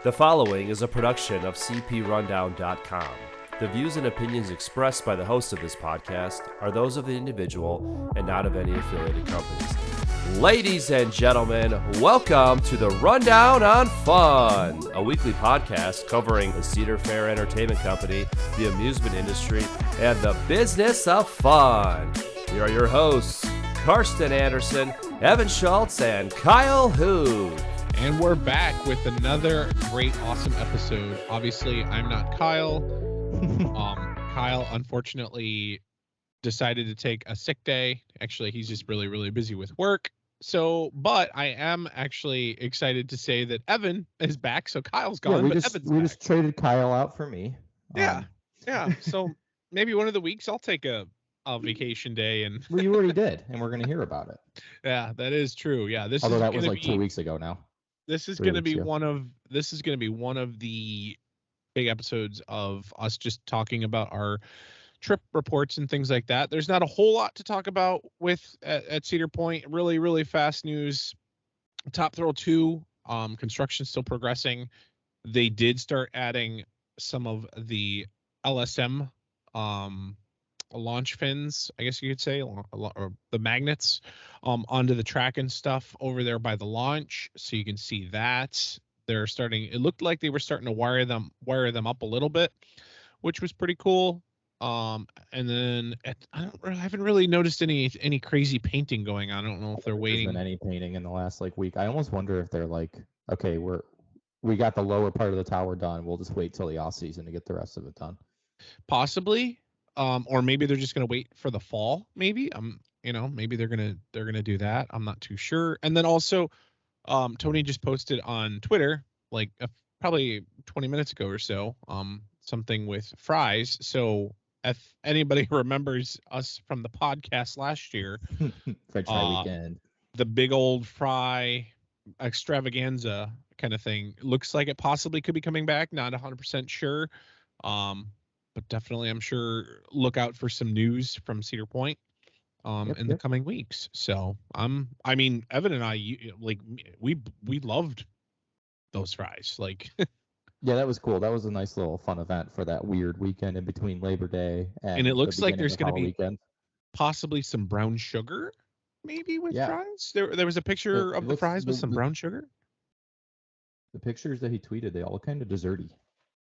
The following is a production of cprundown.com. The views and opinions expressed by the host of this podcast are those of the individual and not of any affiliated companies. Ladies and gentlemen, welcome to the Rundown on Fun, a weekly podcast covering the Cedar Fair Entertainment Company, the amusement industry, and the business of fun. Here are your hosts, Carsten Anderson, Evan Schultz, and Kyle Hu. And we're back with another great, awesome episode. Obviously, I'm not Kyle. Kyle, unfortunately, decided to take a sick day. Actually, he's just really, really busy with work. But I am actually excited to say that Evan is back. So Kyle's gone, we Evan's we back. just traded Kyle out for me. Yeah. So maybe one of the weeks I'll take a vacation day. And Well, you already did, and we're going to hear about it. yeah, that is true. Yeah, Although that was like 2 weeks ago now. This is 3 going to weeks be ago. this is going to be one of the big episodes of us just talking about our trip reports and things like that. There's not a whole lot to talk about at Cedar Point. Really, really fast news. Top Thrill 2, construction still progressing. They did start adding some of the LSM launch fins, I guess you could say, or the magnets onto the track and stuff over there by the launch, so you can see that they're starting. It looked like they were starting to wire them up a little bit, which was pretty cool. And then I haven't really noticed any crazy painting going on. I don't know if they're waiting. There's been any painting in the last week. I almost wonder if they're like, okay, we got the lower part of the tower done. We'll just wait till the off season to get the rest of it done. Possibly. Or maybe they're just gonna wait for the fall. Maybe maybe they're gonna do that. I'm not too sure. And then also, Tony just posted on Twitter like probably 20 minutes ago or so, something with fries. So if anybody remembers us from the podcast last year, French fry weekend, the big old fry extravaganza kind of thing, looks like it possibly could be coming back. Not 100% sure. But definitely, I'm sure, look out for some news from Cedar Point in the coming weeks. So Evan and I, we loved those fries. Yeah, that was cool. That was a nice little fun event for that weird weekend in between Labor Day and it looks like there's going to be weekend. Possibly some brown sugar, maybe with fries. There was a picture of the fries with some brown sugar. The pictures that he tweeted, they all look kind of desserty,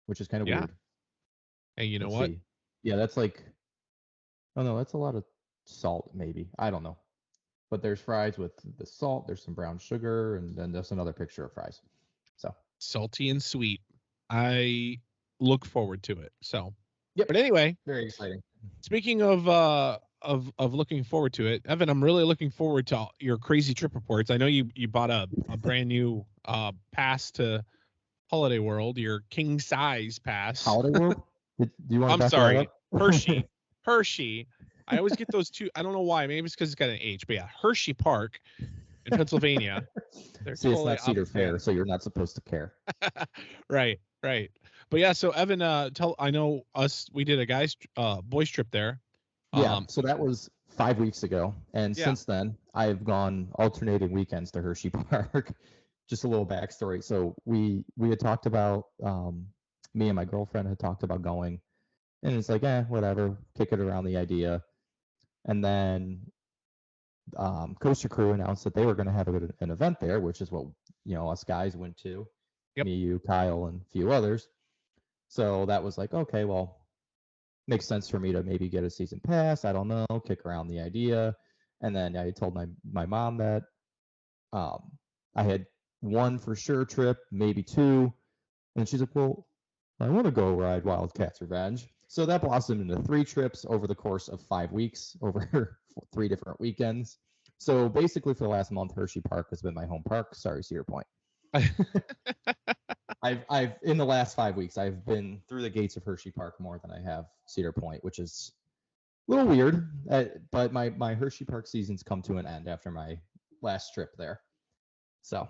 which is kind of weird. Hey, you know what? See. Yeah, that's like, oh no, that's a lot of salt, maybe. I don't know. But there's fries with the salt, there's some brown sugar, and then there's another picture of fries. So salty and sweet. I look forward to it. So, yep. But anyway, very exciting. Speaking of looking forward to it, Evan, I'm really looking forward to your crazy trip reports. I know you bought a brand new pass to Holiday World, your king size pass. Holiday World? Do you want to I'm sorry, Hershey. I always get those two. I don't know why. Maybe it's because it's got an H. But yeah, Hersheypark in Pennsylvania. See, it's not Cedar Fair, so you're not supposed to care. Right. But yeah, so Evan, I know we did a boys trip there. Yeah, so that was 5 weeks ago, and since then I've gone alternating weekends to Hersheypark. Just a little backstory. So we had talked about, me and my girlfriend had talked about going, and it's like, whatever, kick it around the idea. And then Coaster Crew announced that they were going to have an event there, which is what us guys went to. Yep. Me, you, Kyle, and a few others. So that was like, okay, well, makes sense for me to maybe get a season pass. I don't know, kick around the idea. And then I told my mom that I had one for sure trip, maybe two. And she's like, well, I want to go ride Wildcats Revenge. So that blossomed into 3 trips over the course of 5 weeks, over 3 different weekends. So basically for the last month, Hersheypark has been my home park. Sorry, Cedar Point. I've in the last 5 weeks, I've been through the gates of Hersheypark more than I have Cedar Point, which is a little weird. But my Hersheypark season's come to an end after my last trip there. So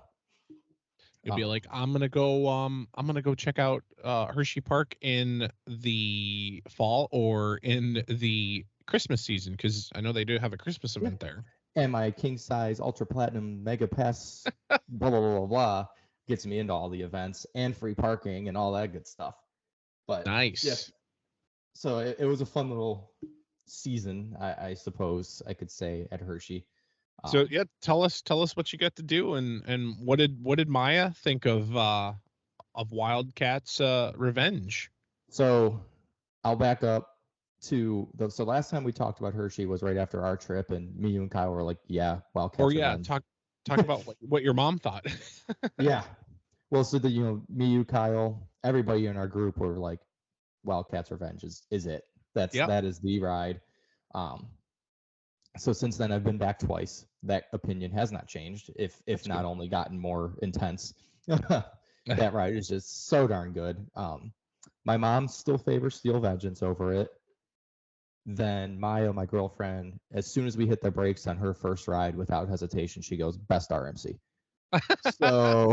you'll be like, I'm gonna go check out Hersheypark in the fall or in the Christmas season, because I know they do have a Christmas event there. And my king size ultra platinum mega pass, blah blah blah blah. gets me into all the events and free parking and all that good stuff. But Nice. yes, so it was a fun little season, I suppose I could say, at Hershey. So yeah, tell us what you got to do, and what did Maya think of Wildcats Revenge? So I'll back up to so last time we talked about Hershey was right after our trip, and me, you, and Kyle were like, yeah, Wildcats Or yeah, Revenge. talk about what your mom thought. Yeah. Well, so me, you, Kyle, everybody in our group were like, Wildcats Revenge is it. That is the ride. So since then I've been back twice. That opinion has not changed, if not only gotten more intense. That ride is just so darn good. My mom still favors Steel Vengeance over it. Then Maya, my girlfriend, as soon as we hit the brakes on her first ride, without hesitation, she goes, best RMC. So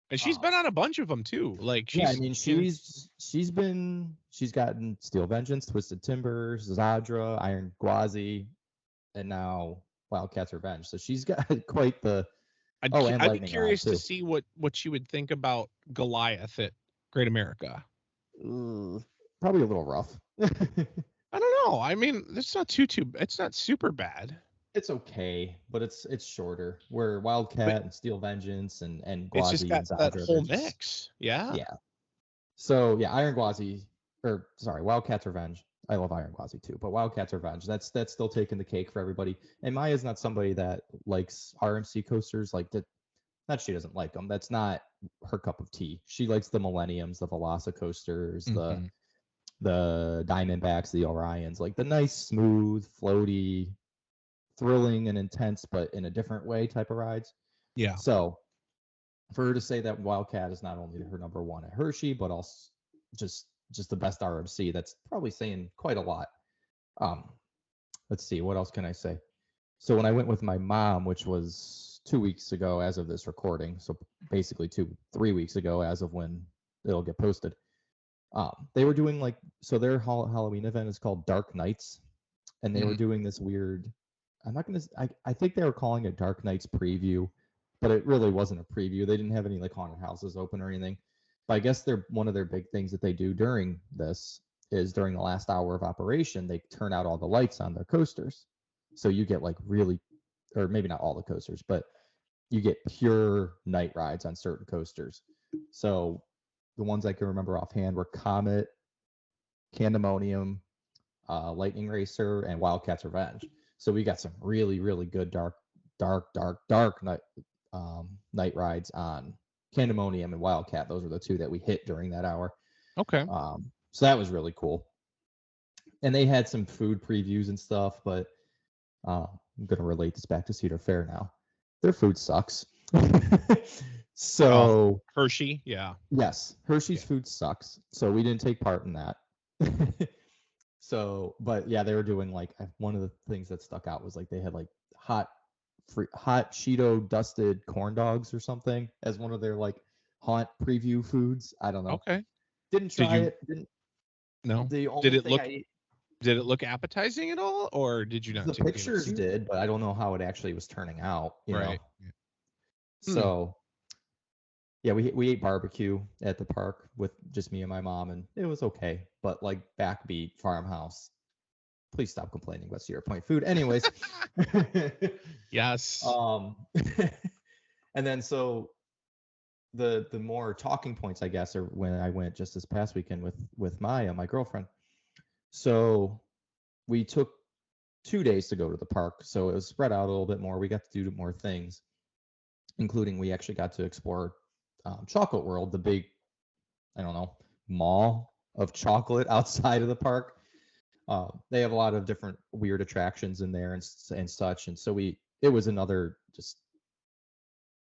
And she's been on a bunch of them too. Like yeah, I mean she's gotten Steel Vengeance, Twisted Timbers, Zadra, Iron Gwazi, and now Wildcats Revenge. So she's got quite the I'd be curious to see what she would think about Goliath at Great America. Probably a little rough. I don't know. I mean, it's not it's not super bad. It's okay, but it's shorter. Where Wildcat and Steel Vengeance and Gwazi it's just got and Zadra, that whole mix. Yeah. Yeah. So yeah, Wildcats Revenge. I love Iron Gwazi too, but Wildcats Revenge, that's still taking the cake for everybody. And Maya's not somebody that likes RMC coasters like that. Not she doesn't like them. That's not her cup of tea. She likes the Millenniums, the Velocicoasters, the Diamondbacks, the Orions, like the nice, smooth, floaty, thrilling and intense, but in a different way type of rides. Yeah. So for her to say that Wildcat is not only her number one at Hershey, but also just the best RMC, that's probably saying quite a lot. Let's see, what else can I say? So when I went with my mom, which was 2 weeks ago as of this recording, so basically 3 weeks ago as of when it'll get posted, they were doing their Halloween event is called Dark Nights, and they were doing this weird, I think they were calling it Dark Nights preview, but it really wasn't a preview. They didn't have any haunted houses open or anything. But I guess one of their big things that they do during this is during the last hour of operation, they turn out all the lights on their coasters. So you get really, or maybe not all the coasters, but you get pure night rides on certain coasters. So the ones I can remember offhand were Comet, Candemonium, Lightning Racer, and Wildcats Revenge. So we got some really, really good dark night rides on Candemonium and Wildcat. Those were the two that we hit during that hour. Okay. So that was really cool. And they had some food previews and stuff, but I'm going to relate this back to Cedar Fair now. Their food sucks. So Hershey, yeah. Yes, Hershey's food sucks. So we didn't take part in that. So, but yeah, they were doing one of the things that stuck out was they had hot Cheeto dusted corn dogs or something as one of their haunt preview foods. I don't know. Okay. Didn't try it. No. The only did it look appetizing at all, or did you not? The pictures did, but I don't know how it actually was turning out. You know? Yeah. So, yeah, we ate barbecue at the park with just me and my mom, and it was okay. But Backbeat Farmhouse, please stop complaining about Cedar Point food. Anyways. Yes. And then so the more talking points, I guess, are when I went just this past weekend with Maya, my girlfriend. So we took 2 days to go to the park, so it was spread out a little bit more. We got to do more things, including we actually got to explore Chocolate World, the big, mall of chocolate outside of the park. They have a lot of different weird attractions in there and such, and so it was another just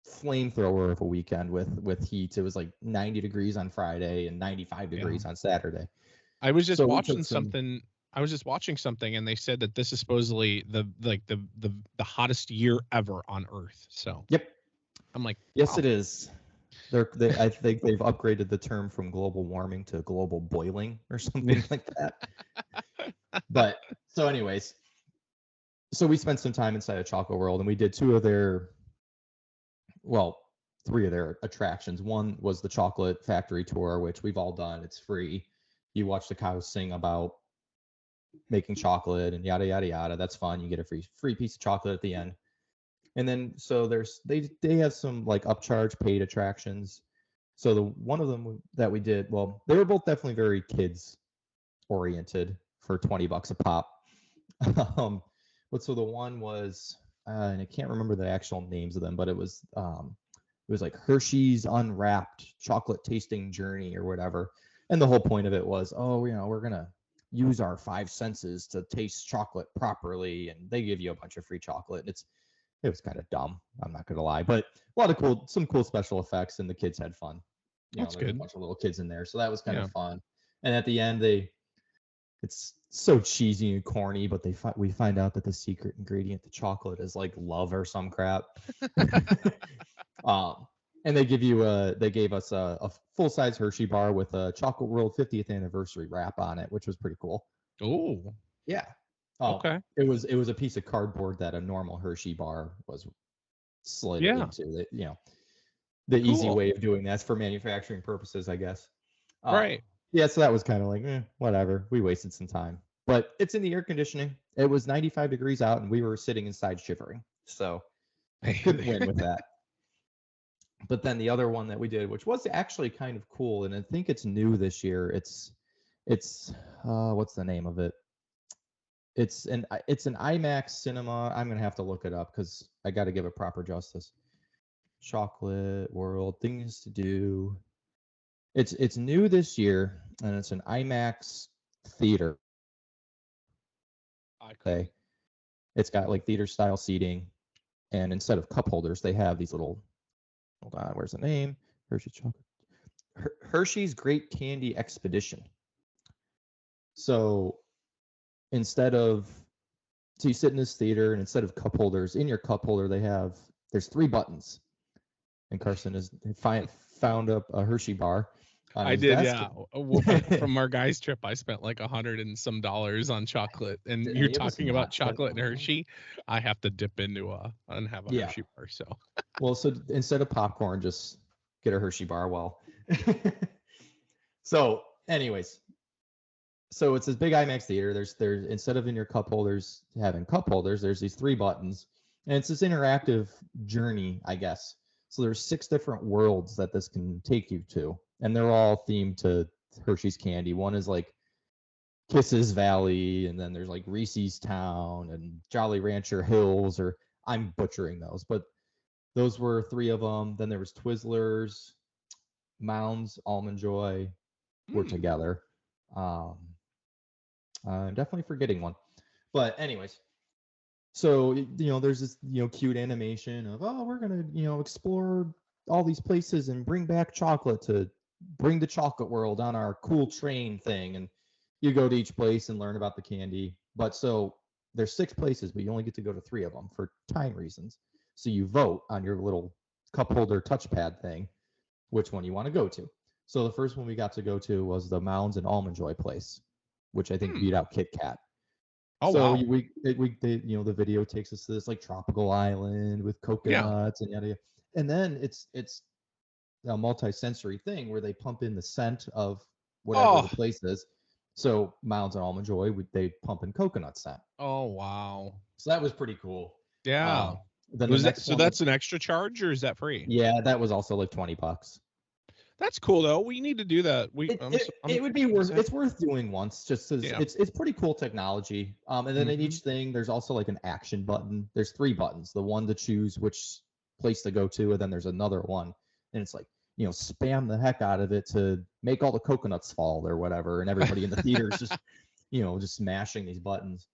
flamethrower of a weekend with heat. It was 90 degrees on Friday and 95 degrees on Saturday. I was just watching something. And they said that this is supposedly the hottest year ever on Earth. So yep, I'm like, yes, wow. It is. I think they've upgraded the term from global warming to global boiling or something like that. But so anyways, so we spent some time inside of Chocolate World, and we did two of their, 3 of their attractions. One was the chocolate factory tour, which we've all done. It's free. You watch the cows sing about making chocolate and yada yada yada. That's fun. You get a free piece of chocolate at the end. And then so they have some like upcharge paid attractions. So the one of them that we did, well, they were both definitely very kids oriented for $20 a pop. But so the one was, and I can't remember the actual names of them, but it was like Hershey's Unwrapped Chocolate Tasting Journey or whatever. And the whole point of it was, we're gonna use our 5 senses to taste chocolate properly, and they give you a bunch of free chocolate. And it was kind of dumb, I'm not gonna lie, but a lot of some cool special effects, and the kids had fun. That's there was good. a bunch of little kids in there, so that was kind of fun. And at the end, it's so cheesy and corny, but we find out that the secret ingredient to chocolate is like love or some crap. And they gave us a full-size Hershey bar with a Chocolate World 50th anniversary wrap on it, which was pretty cool. Oh, yeah. Okay. It was a piece of cardboard that a normal Hershey bar was slid into. The easy way of doing that's for manufacturing purposes, I guess. Right. Yeah, so that was kind of like, whatever. We wasted some time. But it's in the air conditioning. It was 95 degrees out, and we were sitting inside shivering. So couldn't win with that. But then the other one that we did, which was actually kind of cool, and I think it's new this year. It's what's the name of it? It's an IMAX cinema. I'm gonna have to look it up because I got to give it proper justice. Chocolate World Things to Do. It's new this year, and it's an IMAX theater. Okay. It's got like theater style seating, and instead of cup holders, they have these little. Hold on, where's the name? Hershey chocolate. Hershey's Great Candy Expedition. So you sit in this theater, and instead of cup holders, in your cup holder there's 3 buttons. And Carsten has found up a Hershey bar. I did, yeah. From our guys' trip, I spent like $100 and some on chocolate. And you're talking about chocolate and Hershey. I have to dip into and have a Hershey bar. So, well, so instead of popcorn, just get a Hershey bar. Well, so anyways, so it's this big IMAX theater. There's instead of in your cup holders having cup holders, there's these 3 buttons, and it's this interactive journey, I guess. So there's 6 different worlds that this can take you to, and they're all themed to Hershey's candy. One is like Kisses Valley, and then there's like Reese's Town and Jolly Rancher Hills, or I'm butchering those, but those were 3 of them. Then there was Twizzlers, Mounds, Almond Joy were together. I'm definitely forgetting one, but anyways. So, there's this, cute animation of, we're going to, explore all these places and bring back chocolate to bring the chocolate world on our cool train thing. And you go to each place and learn about the candy. But so there's 6 places, but you only get to go to 3 of them for time reasons. So you vote on your little cup holder touchpad thing, which one you want to go to. So the first one we got to go to was the Mounds and Almond Joy place, which I think beat out Kit Kat. Oh, so wow. the video takes us to this like tropical island with coconuts and yada yada. And then it's a multi-sensory thing where they pump in the scent of whatever the place is. So Mounds and Almond Joy, they pump in coconut scent. Oh, wow. So that was pretty cool. Yeah. Then that's an extra charge, or is that free? Yeah, that was also like $20. That's cool though. We need to do that. It would be worth. It's worth doing once, just because it's pretty cool technology. And then in each thing, there's also like an action button. There's 3 buttons. The one to choose which place to go to, and then there's another one, and it's like spam the heck out of it to make all the coconuts fall or whatever, and everybody in the theater is just just smashing these buttons.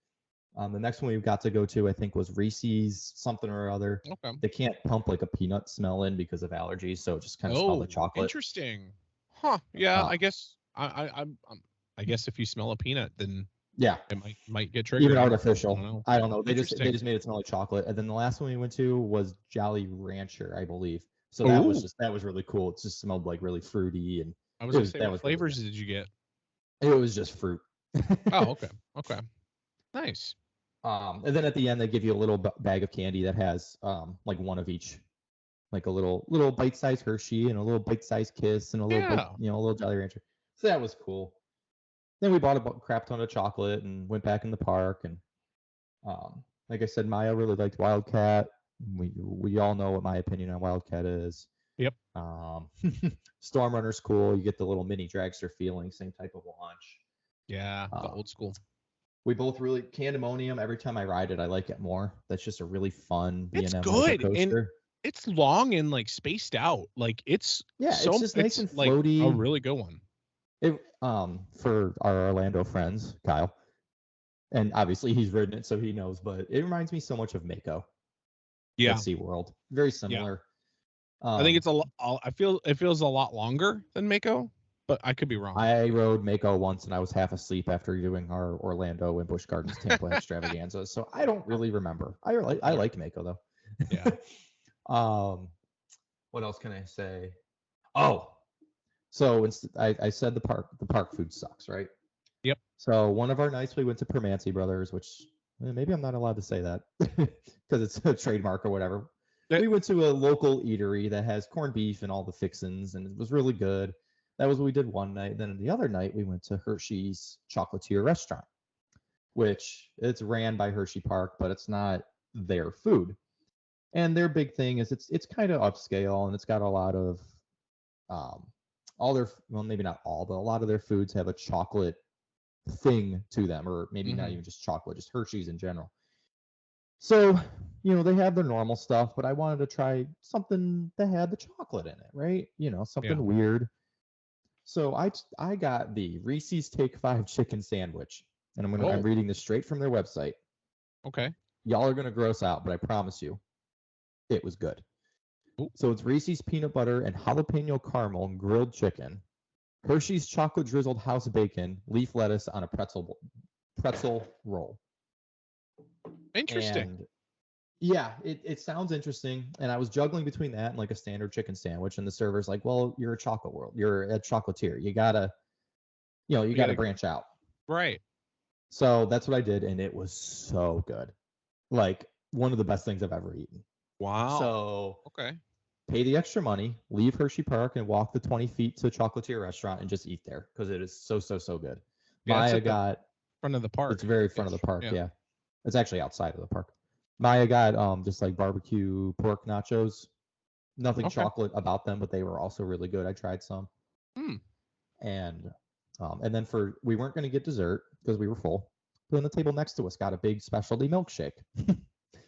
The next one we got to go to, I think, was Reese's something or other. Okay. They can't pump like a peanut smell in because of allergies, so it just kind of smells like chocolate. Interesting. Huh. Yeah. I guess I guess if you smell a peanut, then it might get triggered. Even artificial. I don't know. They just made it smell like chocolate. And then the last one we went to was Jolly Rancher, I believe. So that was really cool. It just smelled like really fruity, and I was gonna say, what flavors did you get? It was just fruit. Oh, okay. Nice. And then at the end, they give you a little bag of candy that has like one of each like a little bite-sized Hershey and a little bite-sized Kiss and a little Yeah. a little Jolly Rancher. So that was cool. Then we bought a crap ton of chocolate and went back in the park. And like I said, Maya really liked Wildcat. We all know what my opinion on Wildcat is. Yep. Storm Runner's cool. You get the little mini dragster feeling, same type of launch. Yeah, the old school. We both really Candemonium. Every time I ride it, I like it more. That's just a really fun B&M It's good coaster. and it's long and like spaced out. Like it's it's just nice and like floaty. a really good one. It for our Orlando friends, Kyle, and obviously he's ridden it, so he knows. But it reminds me so much of Mako. Yeah, at SeaWorld. Very similar. Yeah. I think it's it feels a lot longer than Mako, but I could be wrong. I rode Mako once and I was half asleep after doing our Orlando and Busch Gardens Tampa extravaganza, so I don't really remember. I like Mako though. Yeah. What else can I say? Oh, so I said the park food sucks, right? Yep. So one of our nights we went to Permanente Brothers, which maybe I'm not allowed to say that because it's a trademark or whatever. We went to a local eatery that has corned beef and all the fixins, and it was really good. That was what we did one night. Then the other night we went to Hershey's Chocolatier Restaurant, which it's ran by Hersheypark, but it's not their food. And their big thing is it's kind of upscale, and it's got a lot of all their, well, maybe not all, but a lot of their foods have a chocolate thing to them, or maybe not even just chocolate, just Hershey's in general. So, they have their normal stuff, but I wanted to try something that had the chocolate in it, right? Something weird. So I got the Reese's Take 5 chicken sandwich, and I'm reading this straight from their website. Okay. Y'all are gonna gross out, but I promise you, it was good. Ooh. So it's Reese's peanut butter and jalapeno caramel grilled chicken, Hershey's chocolate drizzled house bacon, leaf lettuce on a pretzel roll. Interesting. And yeah, it sounds interesting. And I was juggling between that and like a standard chicken sandwich, and the server's like, "Well, you're a chocolate world. You're a chocolatier. You gotta branch out." Right. So that's what I did, and it was so good. Like one of the best things I've ever eaten. Wow. So okay. Pay the extra money, leave Hersheypark, and walk the 20 feet to Chocolatier Restaurant and just eat there because it is so good. Yeah, Maya got front of the park. It's very front of the park. Yeah. It's actually outside of the park. Maya got just like barbecue pork nachos. Nothing chocolate about them, but they were also really good. I tried some. And then we weren't going to get dessert because we were full. But then the table next to us got a big specialty milkshake.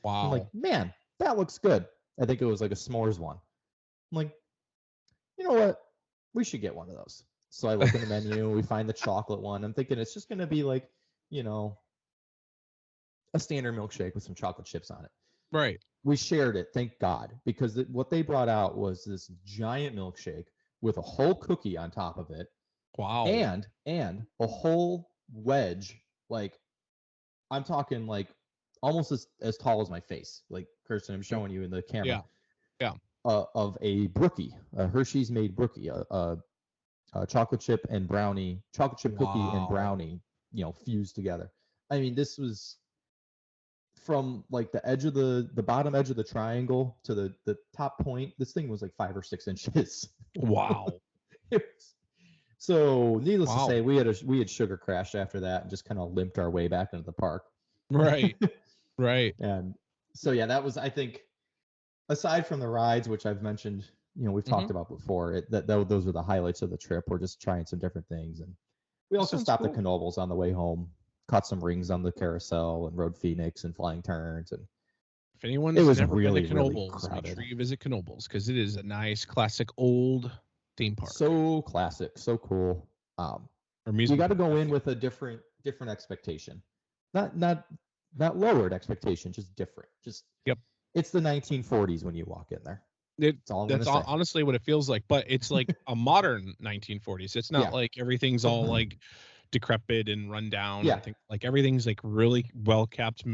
Wow. I'm like, man, that looks good. I think it was like a s'mores one. I'm like, you know what? We should get one of those. So I look in the menu, we find the chocolate one. I'm thinking it's just going to be like, a standard milkshake with some chocolate chips on it. Right. We shared it, thank God, because what they brought out was this giant milkshake with a whole cookie on top of it. Wow. And a whole wedge, like I'm talking like almost as tall as my face. Like Kirsten, I'm showing you in the camera. Yeah. Of a brookie, a Hershey's made brookie, a chocolate chip and brownie, chocolate chip cookie and brownie, fused together. I mean, this was from like the edge of the bottom edge of the triangle to the top point. This thing was like 5 or 6 inches. Wow. So needless to say, we had sugar crash after that and just kind of limped our way back into the park. Right. Right. And so yeah, that was, I think, aside from the rides, which I've mentioned, we've talked about before, those were the highlights of the trip. We're just trying some different things, and we also stopped at Knoebels on the way home, caught some rings on the carousel, and rode Phoenix and Flying Turns. And if anyone's never been to Knoebels, make sure you visit Knoebels because it is a nice, classic, old theme park. So classic, so cool. You got to go in with a different expectation, not lowered expectation, just different. Just yep. It's the 1940s when you walk in there. That's honestly what it feels like, but it's like a modern 1940s. It's not like everything's all like decrepit and run down. Yeah. I think like everything's like really well kept.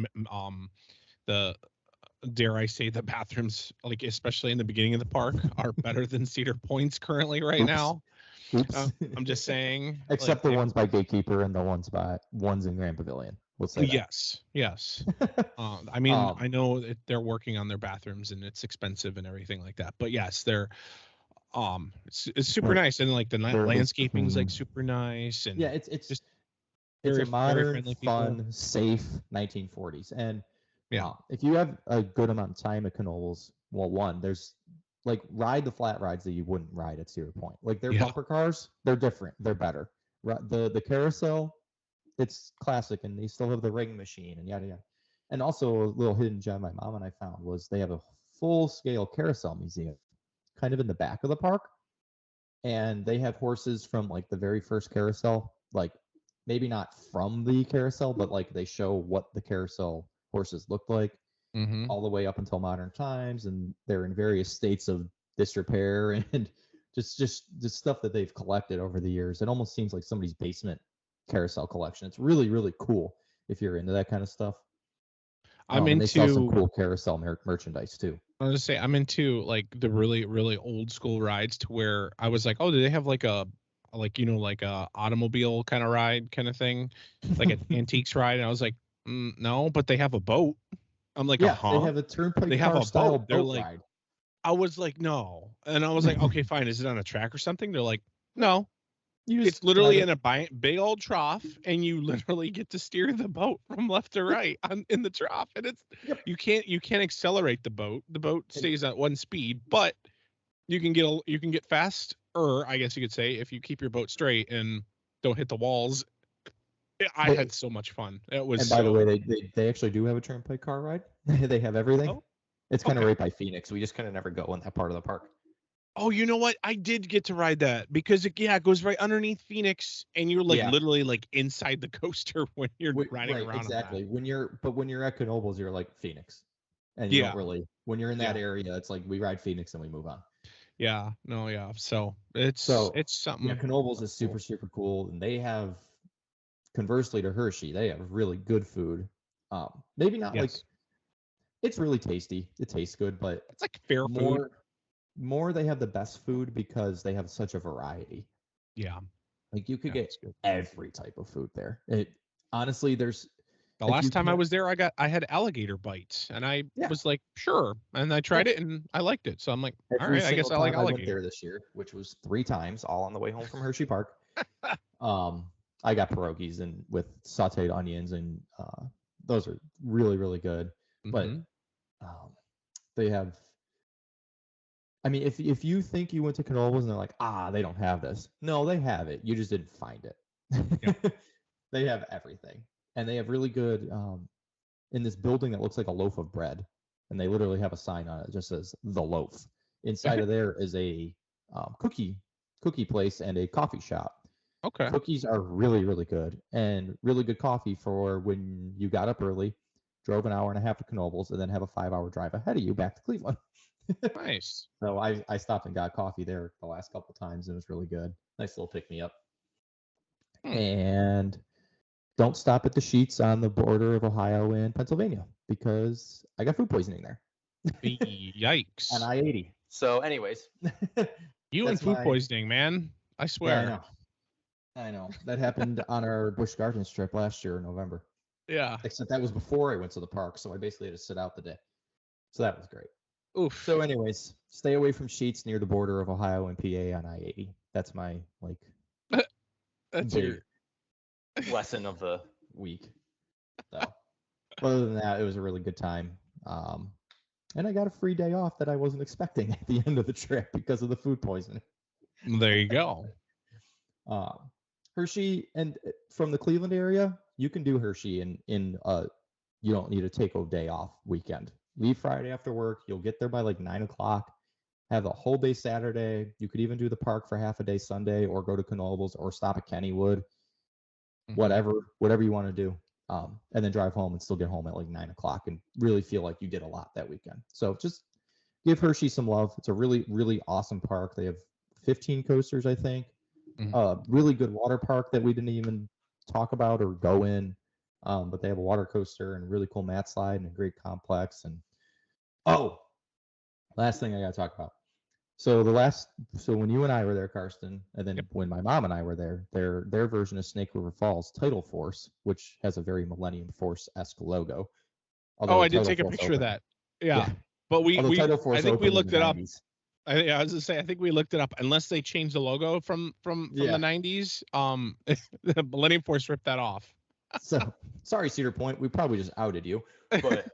Dare I say the bathrooms, like especially in the beginning of the park, are better than Cedar Point's currently right now. Oops. I'm just saying. Except the ones by Gatekeeper and the ones in Grand Pavilion. We'll say that. Yes. I mean, I know that they're working on their bathrooms and it's expensive and everything like that. But yes, they're it's super nice, and like the landscaping's like super nice, and yeah, it's just it's very, a modern, very friendly fun, people. safe 1940s. And Yeah. if you have a good amount of time at Knoebels, well, one, there's like ride the flat rides that you wouldn't ride at Cedar Point. Like their bumper cars, they're different, they're better. The carousel, it's classic, and they still have the ring machine and yada yada. And also a little hidden gem my mom and I found was they have a full scale carousel museum, kind of in the back of the park, and they have horses from like the very first carousel, like maybe not from the carousel, but like they show what the carousel horses looked like all the way up until modern times, and they're in various states of disrepair and just stuff that they've collected over the years. It almost seems like somebody's basement carousel collection. It's really, really cool if you're into that kind of stuff. And they sell some cool carousel merchandise too. I was gonna say I'm into like the really, really old school rides, to where I was like, oh, do they have like a automobile kind of ride kind of thing, like an antiques ride? And I was like, no, but they have a boat. I'm like, they have a turnpike car style boat. They're like, ride. I was like, no, and I was like, okay, fine. Is it on a track or something? They're like, no. It's literally in a big old trough, and you literally get to steer the boat from left to right in the trough, and it's you can't accelerate the boat. The boat stays at one speed, but you can get faster, I guess you could say, if you keep your boat straight and don't hit the walls. I had so much fun. It was. And by the way, they actually do have a turnpike car ride. They have everything. Oh, it's kind of right by Phoenix. We just kind of never go in that part of the park. Oh, you know what? I did get to ride that because it goes right underneath Phoenix, and you're like literally like inside the coaster when you're riding around. Exactly. When you're at Knoebels, you're like Phoenix, and you don't really. When you're in that area, it's like we ride Phoenix and we move on. Yeah. No. Yeah. So it's something. Yeah, Knoebels is super cool, and they have, conversely to Hershey, they have really good food. Maybe not like. It's really tasty. It tastes good, but it's like fair food. More they have the best food because they have such a variety. Yeah. Like you could get every type of food there. It honestly, there's the last time I was there, I had alligator bites, and I was like, sure, and I tried it and I liked it. So I'm like, all right, I guess I like alligator. I went there this year, which was 3 times, all on the way home from Hersheypark. I got pierogies and with sauteed onions, and those are really, really good. But they have. I mean, if you think you went to Knoebels and they're like, they don't have this. No, they have it. You just didn't find it. They have everything. And they have really good, in this building that looks like a loaf of bread. And they literally have a sign on it that just says, The Loaf. Inside of there is a cookie place and a coffee shop. Okay. Cookies are really, really good. And really good coffee for when you got up early, drove an hour and a half to Knoebels, and then have a 5-hour drive ahead of you back to Cleveland. Nice. So I stopped and got coffee there the last couple of times, and it was really good. Nice little pick me up. And don't stop at the Sheets on the border of Ohio and Pennsylvania, because I got food poisoning there. Yikes. On I-80. So anyways. You and food poisoning, man. I swear. Yeah, I know. That happened on our Busch Gardens trip last year in November. Yeah. Except that was before I went to the park, so I basically had to sit out the day. So that was great. Oof. So anyways, stay away from Sheets near the border of Ohio and PA on I-80. That's my that's your lesson of the week. So other than that, it was a really good time. And I got a free day off that I wasn't expecting at the end of the trip because of the food poisoning. There you go. Hershey, and from the Cleveland area, you can do Hershey in you don't need a take-day off weekend. Leave Friday after work. You'll get there by like 9 o'clock. Have a whole day Saturday. You could even do the park for half a day Sunday, or go to Knoebels, or stop at Kennywood. Whatever you want to do. And then drive home and still get home at like 9 o'clock and really feel like you did a lot that weekend. So just give Hershey some love. It's a really, really awesome park. They have 15 coasters, I think. Really good water park that we didn't even talk about or go in. But they have a water coaster and a really cool mat slide and a great complex. And last thing I got to talk about. So when you and I were there, Karsten, and then when my mom and I were there, their version of Snake River Falls, Tidal Force, which has a very Millennium Force-esque logo. I did take a picture of that. Yeah. But I think we looked it up. I was gonna say, I think we looked it up. Unless they changed the logo from the 90s, the Millennium Force ripped that off. So sorry, Cedar Point, we probably just outed you. But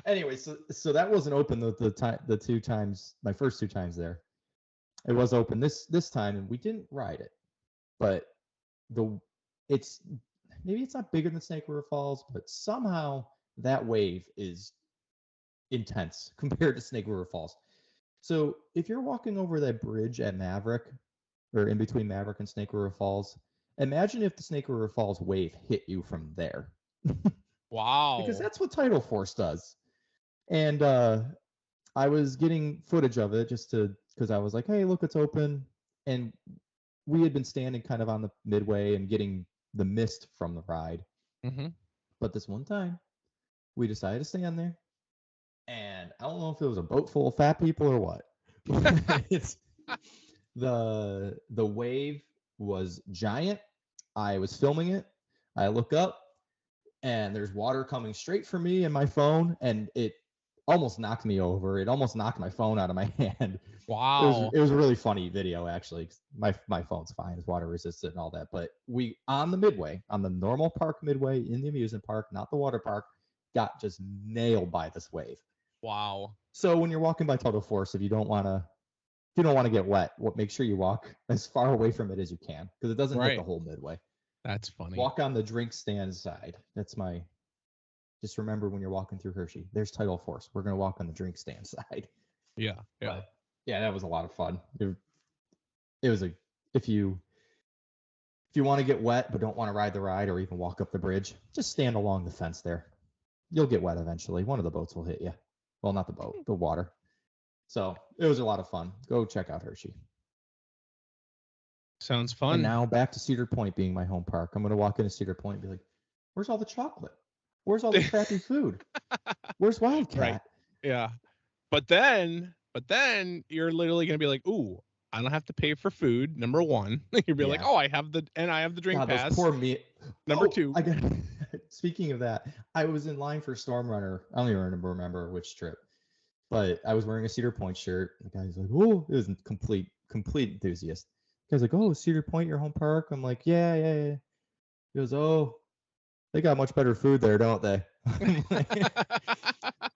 anyway, so that wasn't open the two times, my first 2 times there. It was open this time, and we didn't ride it. But it's not bigger than Snake River Falls, but somehow that wave is intense compared to Snake River Falls. So if you're walking over that bridge at Maverick, or in between Maverick and Snake River Falls, imagine if the Snake River Falls wave hit you from there. Wow. Because that's what Tidal Force does. And I was getting footage of it because I was like, hey, look, it's open. And we had been standing kind of on the midway and getting the mist from the ride. Mm-hmm. But this one time, we decided to stand there. And I don't know if it was a boat full of fat people or what. It's the wave was giant. I was filming it. I look up, and there's water coming straight for me and my phone, and it almost knocked me over. It almost knocked my phone out of my hand. Wow. It was a really funny video, actually. My phone's fine. It's water resistant and all that. But we, on the midway, on the normal park midway in the amusement park, not the water park, got just nailed by this wave. Wow. So when you're walking by Tidal Force, if you don't want to get wet, make sure you walk as far away from it as you can, because it doesn't hit the whole midway. That's funny. Walk on the drink stand side. Just remember when you're walking through Hershey, there's Tidal Force. We're going to walk on the drink stand side. Yeah. But, yeah, that was a lot of fun. It was if you want to get wet but don't want to ride the ride or even walk up the bridge, just stand along the fence there. You'll get wet eventually. One of the boats will hit you. Well, not the boat, the water. So it was a lot of fun. Go check out Hershey. Sounds fun. And now back to Cedar Point being my home park. I'm going to walk into Cedar Point and be like, where's all the chocolate? Where's all the crappy food? Where's Wildcat? Right. Yeah. But then you're literally going to be like, ooh, I don't have to pay for food. Number one, you'll be like, oh, I have the drink pass. Poor me. Number two. Speaking of that, I was in line for Storm Runner. I don't even remember which trip, but I was wearing a Cedar Point shirt. The guy's like, oh, it was a complete enthusiast. The guy's like, oh, Cedar Point, your home park? I'm like, yeah. He goes, oh, they got much better food there, don't they?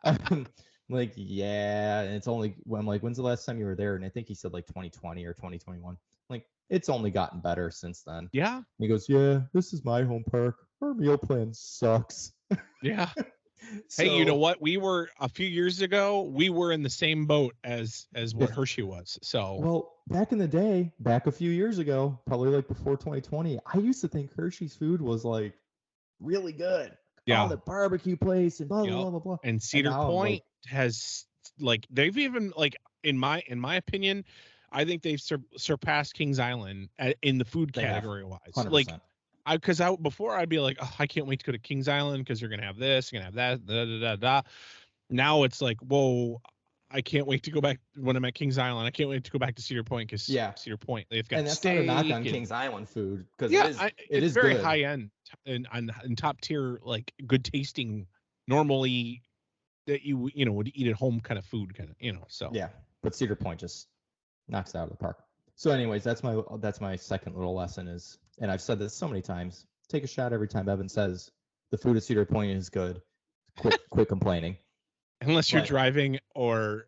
I'm like, yeah. And I'm like, when's the last time you were there? And I think he said like 2020 or 2021. Like, it's only gotten better since then. Yeah. And he goes, yeah, this is my home park. Our meal plan sucks. Yeah. Hey, you know what? We were a few years ago, we were in the same boat as what Hershey was. So, well, back in the day, back a few years ago, probably like before 2020, I used to think Hershey's food was like really good. Yeah. Oh, the barbecue place and blah, blah, blah, blah. And Cedar Point has like, they've even like, in my opinion, I think they've surpassed Kings Island in the food category wise. 100%. Like, because before I'd be like, oh, I can't wait to go to Kings Island because you're gonna have this, you're gonna have that, Now it's like, whoa, I can't wait to go back when I'm at Kings Island. I can't wait to go back to Cedar Point because Cedar Point, they've got steak. And that's not a knock on Kings Island food, because it is very good. high end and top tier, like good tasting, normally that you would eat at home kind of food, So yeah, but Cedar Point just knocks it out of the park. So anyways, that's my second little lesson is, and I've said this so many times, take a shot every time Evan says the food at Cedar Point is good. Quit complaining. Unless you're driving or,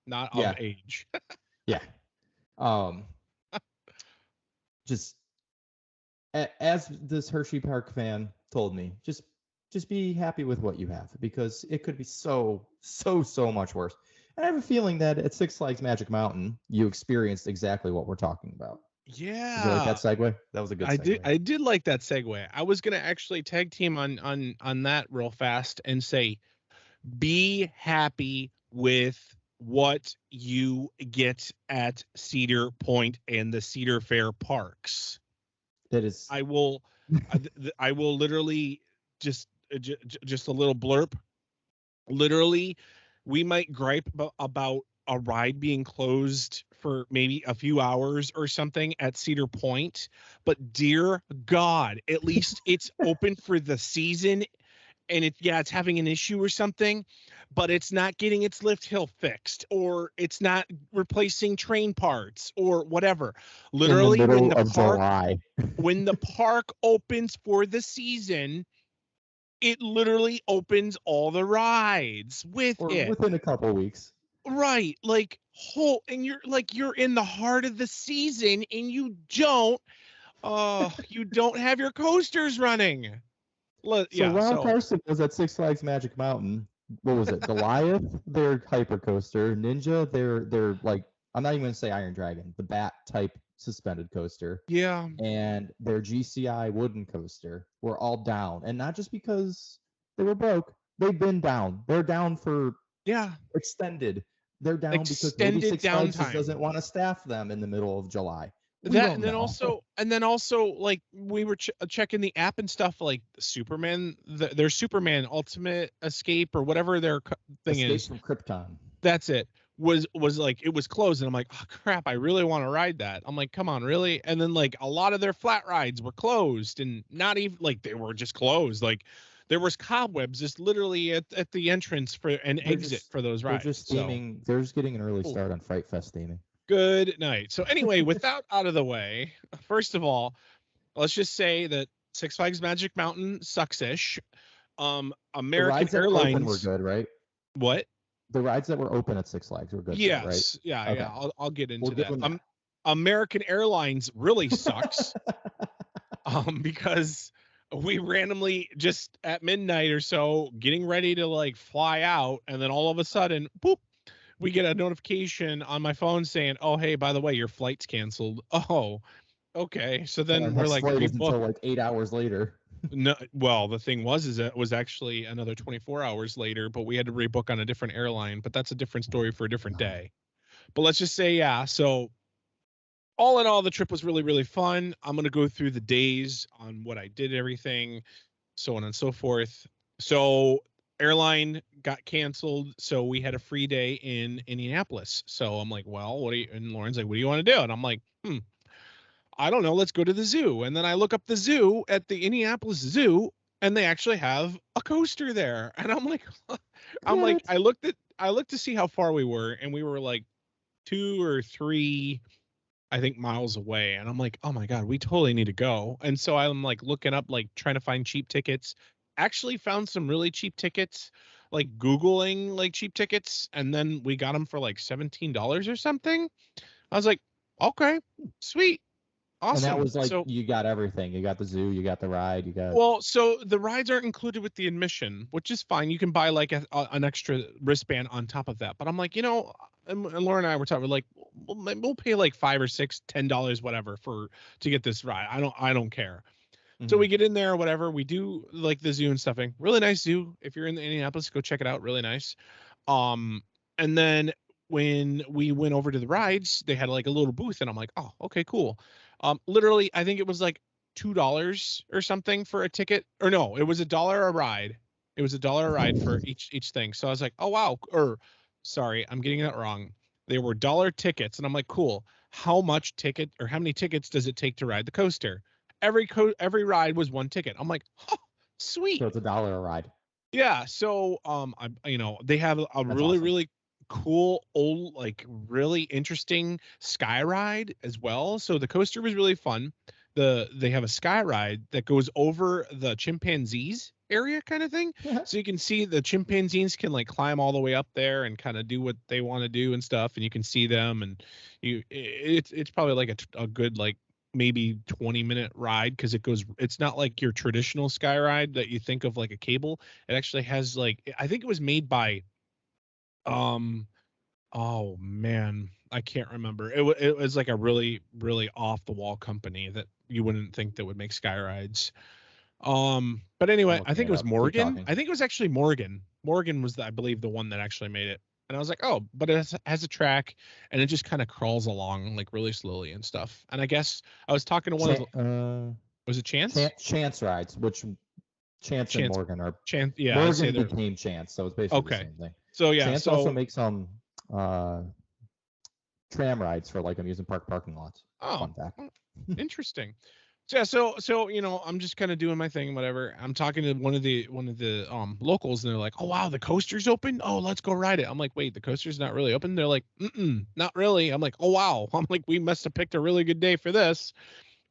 not of age. Yeah. Just as this Hersheypark fan told me, just be happy with what you have, because it could be so much worse. And I have a feeling that at Six Flags Magic Mountain, you experienced exactly what we're talking about. Yeah. Did you like that segue? That was a good segue. I did like that segue. I was going to actually tag team on that real fast and say, be happy with what you get at Cedar Point and the Cedar Fair parks. It is. I will literally just a little blurb. Literally, we might gripe about a ride being closed for maybe a few hours or something at Cedar Point, but dear God, at least it's open for the season, and it's having an issue or something, but it's not getting its lift hill fixed, or it's not replacing train parts or whatever. Literally, in the middle of July. when the park opens for the season, it literally opens all the rides with Or it. within a couple weeks. Right. Like and you're in the heart of the season, and you don't have your coasters running. While Carsten was at Six Flags Magic Mountain, what was it? Goliath, their hyper coaster, Ninja, their like, I'm not even gonna say Iron Dragon, the bat type suspended coaster. Yeah. And their GCI wooden coaster were all down. And not just because they were broke, they've been down. They're down for extended. They're down because maybe Six Flags just doesn't want to staff them in the middle of July. And then also like we were checking the app and stuff, like Superman, their Superman Ultimate Escape or whatever their thing is. Escape from Krypton. That's it. Was like, it was closed, and I'm like, oh crap, I really want to ride that. I'm like, come on, really? And then like a lot of their flat rides were closed, and not even like they were just closed. Like there was cobwebs just literally at the entrance for an exit for those rides. They're just theming. They're just getting an early start on Fright Fest theming. Good night. So anyway, with that out of the way, first of all, let's just say that Six Flags Magic Mountain sucks-ish. American Airlines were good, right? What? The rides that were open at Six Flags were good. Yes. Though, right? Yeah. Okay. Yeah. I'll get into that. American Airlines really sucks. Because we randomly just at midnight or so getting ready to like fly out, and then all of a sudden, boop, we get a notification on my phone saying, "Oh, hey, by the way, your flight's canceled." Oh, okay. So then we're like, until like 8 hours later. No, well, the thing was it was actually another 24 hours later, but we had to rebook on a different airline. But that's a different story for a different day. But let's just say, yeah. So all in all, the trip was really, really fun. I'm gonna go through the days on what I did, everything, so on and so forth. So airline got canceled, so we had a free day in Indianapolis. So I'm like, well, and Lauren's like, what do you want to do? And I'm like, I don't know, let's go to the zoo. And then I look up the zoo at the Indianapolis Zoo, and they actually have a coaster there. And I'm like, I looked to see how far we were, and we were like 2 or 3, I think, miles away. And I'm like, oh my God, we totally need to go. And so I'm like looking up, like trying to find cheap tickets. Actually found some really cheap tickets, like Googling like cheap tickets, and then we got them for like $17 or something. I was like, okay, sweet. Awesome. And that was like, you got everything. You got the zoo, you got the ride, you got. Well, so the rides aren't included with the admission, which is fine. You can buy like an extra wristband on top of that. But I'm like, and Lauren and I were talking, like, we'll pay like $5 or $6, $10, whatever, to get this ride. I don't care. Mm-hmm. So we get in there, whatever. We do like the zoo and stuffing. Really nice zoo. If you're in Indianapolis, go check it out. Really nice. And then when we went over to the rides, they had like a little booth, and I'm like, oh, okay, cool. Literally, I think it was like $2 or something for a ticket, or no, it was $1 a ride. It was $1 a ride for each thing. So I was like, oh wow, or sorry, I'm getting that wrong. They were $1 tickets, and I'm like, cool. How many tickets does it take to ride the coaster? Every ride was 1 ticket. I'm like, oh, sweet. So it's $1 a ride. Yeah. So they have a That's really awesome. Really cool old, like really interesting sky ride as well. So the coaster was really fun. They have a sky ride that goes over the chimpanzees area kind of thing. Yeah. So you can see the chimpanzees can like climb all the way up there and kind of do what they want to do and stuff, and you can see them, and it's probably like a good like maybe 20-minute ride, because it's not like your traditional sky ride that you think of like a cable. It actually has like, I think it was made by oh man, I can't remember. It was like a really, really off the wall company that you wouldn't think that would make sky rides. But anyway, I think it was Morgan. I think it was actually Morgan. Morgan was, I believe, the one that actually made it. And I was like, oh, but it has a track, and it just kind of crawls along like really slowly and stuff. And I guess I was talking to one of the, was it Chance? Chance rides, which Chance and Morgan are. Chance, yeah. Morgan became Chance, so it's basically the same thing. So yeah, Chance also makes tram rides for like amusement park parking lots. Oh, Fun fact. interesting. So yeah, so I'm just kind of doing my thing, whatever. I'm talking to one of the locals, and they're like, "Oh wow, the coaster's open. Oh, let's go ride it." I'm like, "Wait, the coaster's not really open?" They're like, not really." I'm like, "Oh wow." I'm like, "We must have picked a really good day for this."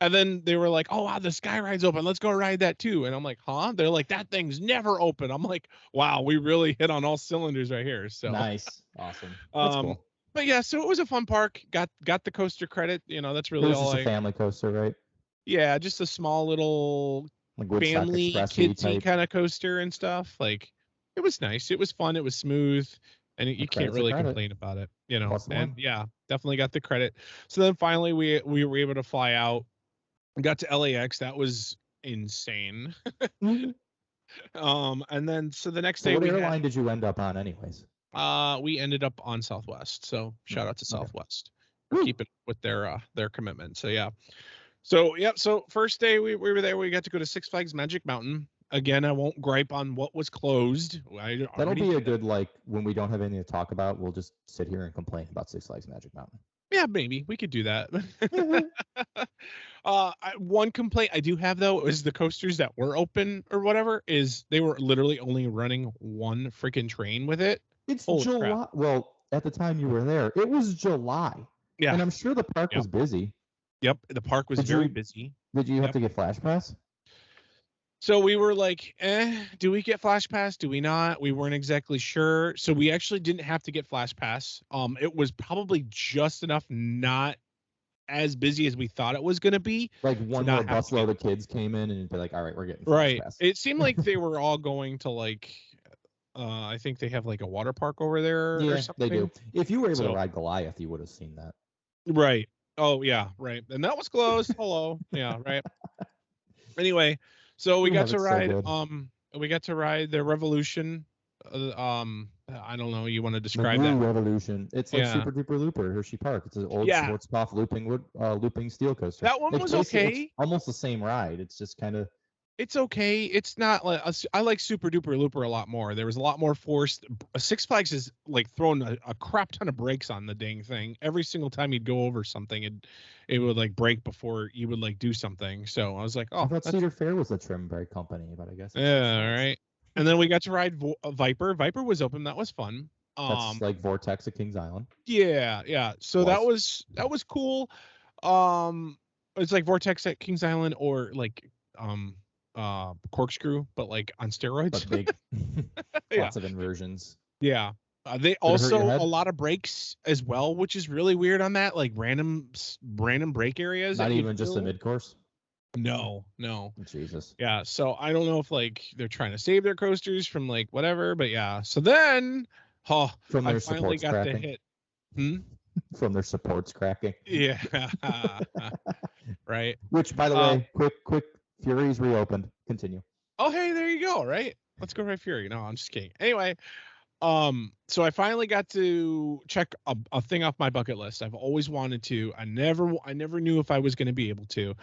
And then they were like, "Oh wow, the sky ride's open. Let's go ride that too." And I'm like, "Huh?" They're like, "That thing's never open." I'm like, "Wow, we really hit on all cylinders right here." So Nice, awesome. That's cool. But yeah, so it was a fun park. Got the coaster credit. That's It really was all just a family coaster, right? Yeah, just a small little Like Woodstock family Express-y kidsy type. kind of coaster and stuff. Like, it was nice. It was fun. It was smooth, and you can't credit's a really credit. complain about it. Plus And one. yeah, definitely got the credit. So then finally we were able to fly out. Got to LAX. That was insane. And then so the next So day what we airline did you end up on, anyways? we ended up on Southwest. So shout out to Southwest. Woo. Keep it with their commitment. So yeah. So yep. So first day we were there. We got to go to Six Flags Magic Mountain. Again, I won't gripe on what was closed. That'll be a good, like, when we don't have anything to talk about, we'll just sit here and complain about Six Flags Magic Mountain. Yeah, maybe we could do that. One complaint I do have, though, is the coasters that were open or whatever is they were literally only running one freaking train with it. It's Holy July. crap. Well, at the time you were there, it was July. Yeah. And I'm sure the park was busy. Yep, the park was very busy. Did you have to get Flash Pass? So we were like, do we get Flash Pass? Do we not? We weren't exactly sure. So we actually didn't have to get Flash Pass. It was probably just enough, not as busy as we thought it was going to be. Like one more busload of kids came in and be like, all right, we're getting Flash Pass. It seemed like they were all going to like, I think they have like a water park over there or something. They do. If you were able to ride Goliath, you would have seen that. Right. Oh, yeah, right. And that was closed. Hello. Yeah, right. Anyway, so we got to ride we got to ride the Revolution. I don't know, you want to describe that? Revolution. It's like Super Duper Looper, Hersheypark. It's an old sports puff looping steel coaster. That one was okay. It's almost the same ride. It's just kind of. It's okay. It's not like I like Super Duper Looper a lot more. There was a lot more force. Six Flags is like throwing a crap ton of brakes on the dang thing. Every single time you'd go over something, it would like break before you would like do something. So I was like, oh, I thought Cedar Fair was a trim brake company, but I guess. Yeah, right. And then we got to ride Viper. Viper was open. That was fun. That's like Vortex at Kings Island. Yeah. So that was cool. It's like Vortex at Kings Island or like Corkscrew, but like on steroids. But big. Lots of inversions. Yeah. They also a lot of breaks as well, which is really weird on that, like random break areas. Not even just a mid-course. No. Jesus. Yeah. So I don't know if like they're trying to save their coasters from like whatever, but yeah. So then, from their I finally got cracking. the hit. From their supports cracking. Yeah. Right. Which, by the way, quick. Fury's reopened. Continue. Oh, hey, there you go. Right. Let's go ride Fury. No, I'm just kidding. Anyway, so I finally got to check a thing off my bucket list. I've always wanted to. I never knew if I was going to be able to,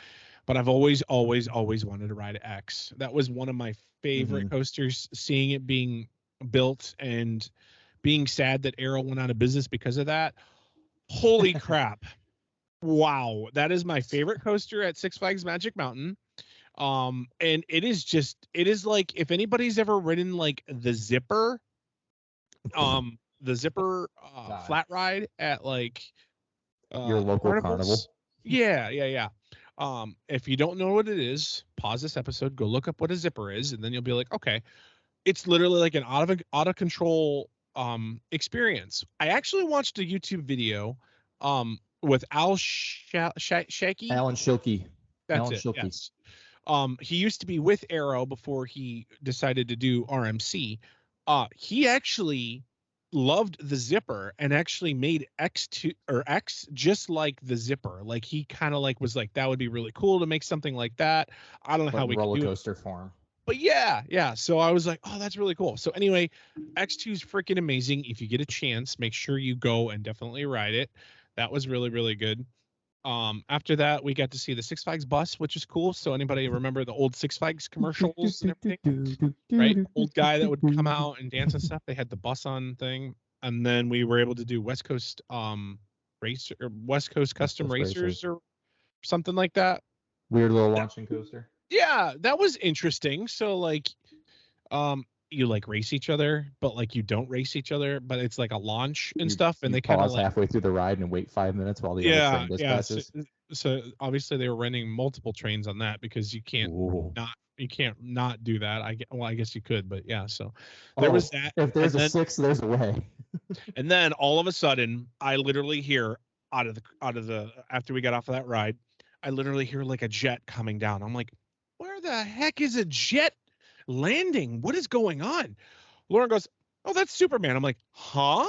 but I've always wanted to ride X. That was one of my favorite coasters. Seeing it being built and being sad that Arrow went out of business because of that. Holy crap! Wow, that is my favorite coaster at Six Flags Magic Mountain. And it is like if anybody's ever ridden like the Zipper flat ride at like your local carnival. Yeah. If you don't know what it is, pause this episode, go look up what a Zipper is, and then you'll be like, okay, it's literally like an out of control experience. I actually watched a YouTube video with Alan Shilkey. That's it. Yes. He used to be with Arrow before he decided to do RMC. He actually loved the Zipper and actually made X just like the Zipper. Like he kind of like was like, that would be really cool to make something like that. I don't know how we roller can do coaster form. But yeah. So I was like, oh, that's really cool. So anyway, X2 is freaking amazing. If you get a chance, make sure you go and definitely ride it. That was really, really good. After that, we got to see the Six Flags bus, which is cool. So anybody remember the old Six Flags commercials and everything? Right? Old guy that would come out and dance and stuff. They had the bus on thing. And then we were able to do West Coast racer or West Coast custom racers or something like that. Weird little launching coaster. Yeah, that was interesting. So like you like race each other, but like you don't race each other, but it's like a launch and stuff, and you they kind of pause like halfway through the ride and wait 5 minutes while the other train dispatches. So obviously they were renting multiple trains on that because you can't not do that. I guess you could, but yeah. So there was that. If there's a 6, there's a way. And then all of a sudden, I literally hear out of the after we got off of that ride, I literally hear like a jet coming down. I'm like, where the heck is a jet landing? What is going on? Lauren goes, oh, that's Superman. I'm like, huh?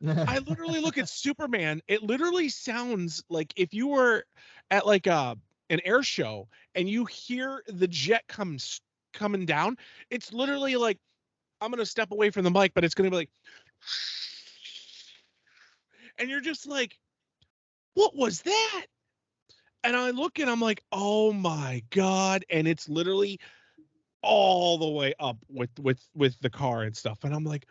I literally look at Superman. It literally sounds like if you were at like an air show and you hear the jet coming down, it's literally like, I'm going to step away from the mic, but it's going to be like, and you're just like, what was that? And I look and I'm like, oh my God. And it's literally all the way up with the car and stuff. And I'm like,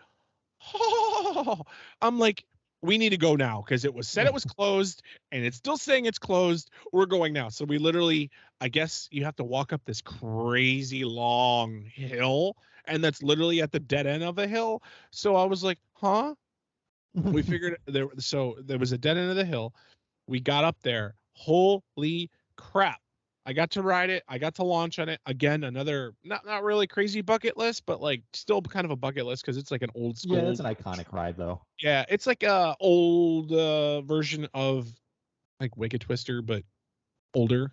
oh, I'm like, we need to go now because it was said it was closed and it's still saying it's closed. We're going now. So we literally, I guess you have to walk up this crazy long hill, and that's literally at the dead end of a hill. So I was like, huh? We figured there. So there was a dead end of the hill. We got up there. Holy crap. I got to ride it. I got to launch on it. Again, another not really crazy bucket list, but like still kind of a bucket list because it's like an old school. Yeah, it's an iconic ride though. Yeah, it's like a old version of like Wicked Twister, but older,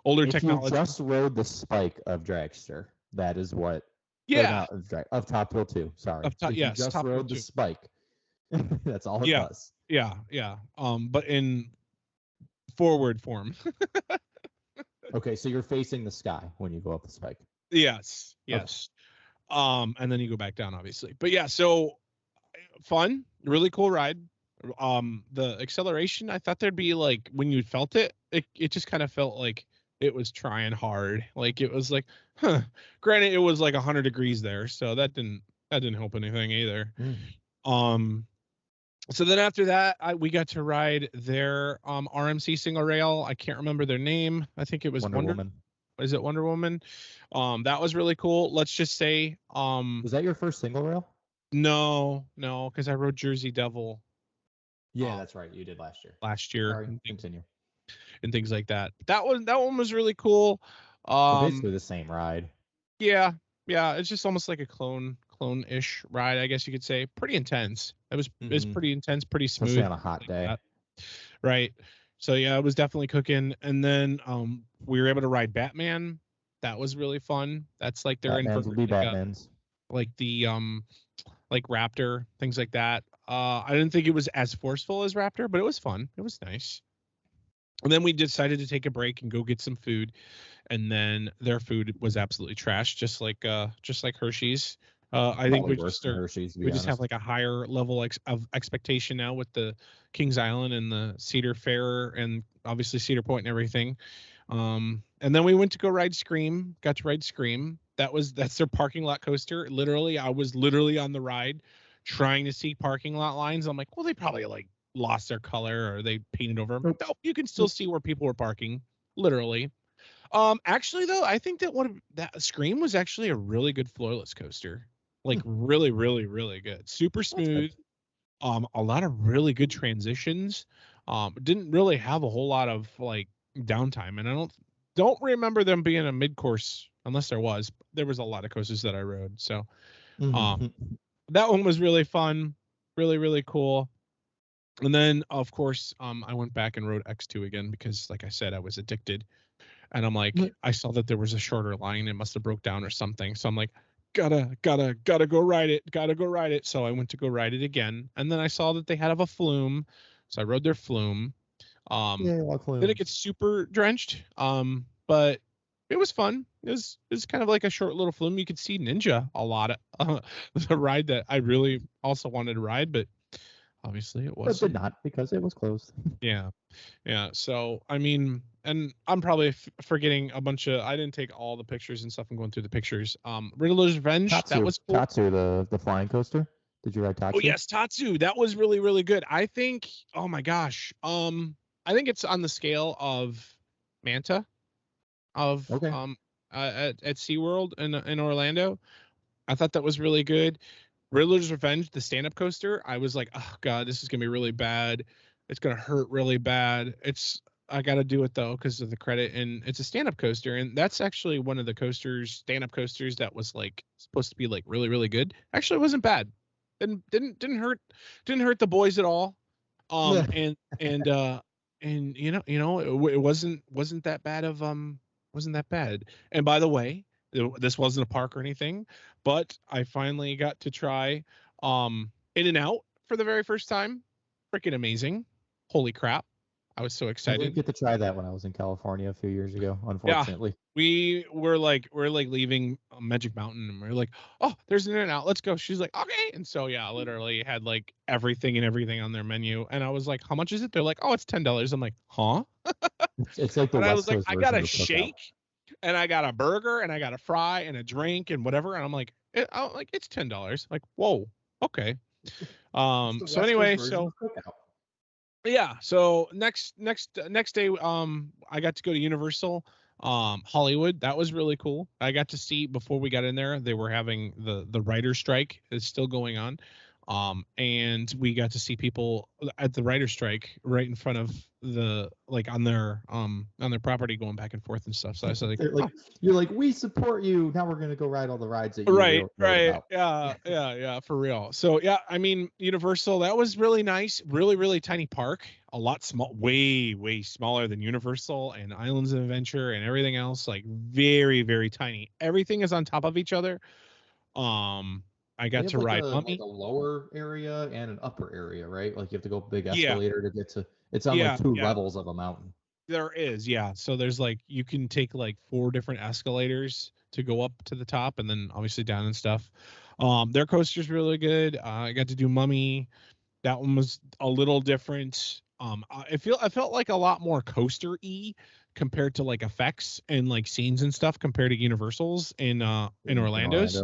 older technology. If you just rode the spike of Dragster, that is what. Yeah. Of Top Thrill 2. Sorry. If you just rode the spike. That's all it does. Yeah. But in forward form. Okay, so you're facing the sky when you go up the spike. Yes. Okay. And then you go back down, obviously. But yeah, so fun, really cool ride. The acceleration, I thought there'd be like when you felt it just kind of felt like it was trying hard. Like it was like, granted, it was like 100 degrees there, so that didn't help anything either. So then after that, we got to ride their RMC single rail. I can't remember their name. I think it was Wonder Woman. Is it Wonder Woman? That was really cool. Let's just say. Was that your first single rail? No, because I rode Jersey Devil. Yeah, that's right. You did last year. Sorry, continue. And things like that. That one was really cool. Basically the same ride. Yeah. It's just almost like a clone-ish ride, I guess you could say. Pretty intense. It was pretty intense, pretty smooth. Especially on a hot day. That. Right. So yeah, it was definitely cooking. And then we were able to ride Batman. That was really fun. That's like they're Batman's would be Batman's. Like the like Raptor, things like that. I didn't think it was as forceful as Raptor, but it was fun. It was nice. And then we decided to take a break and go get some food. And then their food was absolutely trash, just like Hershey's. I think we just have like a higher level of expectation now with the Kings Island and the Cedar Fair and obviously Cedar Point and everything. And then we went to go ride Scream. Got to ride Scream. That's their parking lot coaster. Literally, I was literally on the ride trying to see parking lot lines. I'm like, well, they probably like lost their color or they painted over them. No, you can still see where people were parking. Literally. Actually though, I think that Scream was actually a really good floorless coaster. Like really, really, really good. Super smooth. A lot of really good transitions. Didn't really have a whole lot of like downtime, and I don't remember them being a mid-course unless there was. There was a lot of coasters that I rode. So that one was really fun. Really, really cool. And then of course, I went back and rode X2 again because like I said, I was addicted. And I'm like, I saw that there was a shorter line. It must have broke down or something. So I'm like, gotta go ride it. So I went to go ride it again. And then I saw that they had a flume. So I rode their flume. Then it gets super drenched. But it was fun. It was kind of like a short little flume. You could see Ninja a lot. The ride that I really also wanted to ride, but obviously it wasn't. But did not because it was closed. Yeah. So I mean, and I'm probably forgetting a bunch of. I didn't take all the pictures and stuff. I'm going through the pictures. Riddler's Revenge. Tatsu, that was cool. Tatsu, the flying coaster. Did you ride Tatsu? Oh yes, Tatsu. That was really, really good. I think, oh my gosh. I think it's on the scale of Manta of Okay. at SeaWorld in Orlando. I thought that was really good. Riddler's Revenge, the stand-up coaster. I was like, oh god, this is gonna be really bad. It's gonna hurt really bad. I got to do it though because of the credit, and it's a stand-up coaster, and that's actually one of the stand-up coasters that was like supposed to be like really, really good. Actually, it wasn't bad. Didn't hurt the boys at all. And it wasn't that bad wasn't that bad. And by the way, this wasn't a park or anything, but I finally got to try In-N-Out for the very first time. Freaking amazing. Holy crap. I was so I excited. didn't get to try that when I was in California a few years ago, unfortunately. We're leaving Magic Mountain, and we're like, oh, there's an In-N-Out, let's go. She's like, okay. And so literally had like everything on their menu, and I was like, how much is it? They're like, oh, it's $10. I'm like, huh? It's like the And West I was like, Coast I version got a of Cookout. shake, and I got a burger, and I got a fry, and a drink, and whatever. And I'm like, it's $10. Like, whoa, okay. It's the So West anyway, Coast version so of Cookout. yeah, so next day, I got to go to Universal Hollywood. That was really cool. I got to see, before we got in there, they were having the writer strike is still going on. And we got to see people at the writer strike right in front of on their property, going back and forth and stuff. So I was like, You're like, we support you. Now we're gonna go ride all the rides that you right, wrote about. yeah, for real. So yeah, I mean, Universal, that was really nice. Really, really tiny park. A lot small, way smaller than Universal and Islands of Adventure and everything else. Like very, very tiny. Everything is on top of each other. I got to ride Mummy. Like a lower area and an upper area, right? Like you have to go up a big Yeah. escalator to get to. It's on like two levels of a mountain. There is, yeah. So there's like, you can take like 4 different escalators to go up to the top, and then obviously down and stuff. Their coaster's really good. I got to do Mummy. That one was a little different. I felt like a lot more coaster-y compared to like effects and like scenes and stuff compared to Universal's in Orlando's.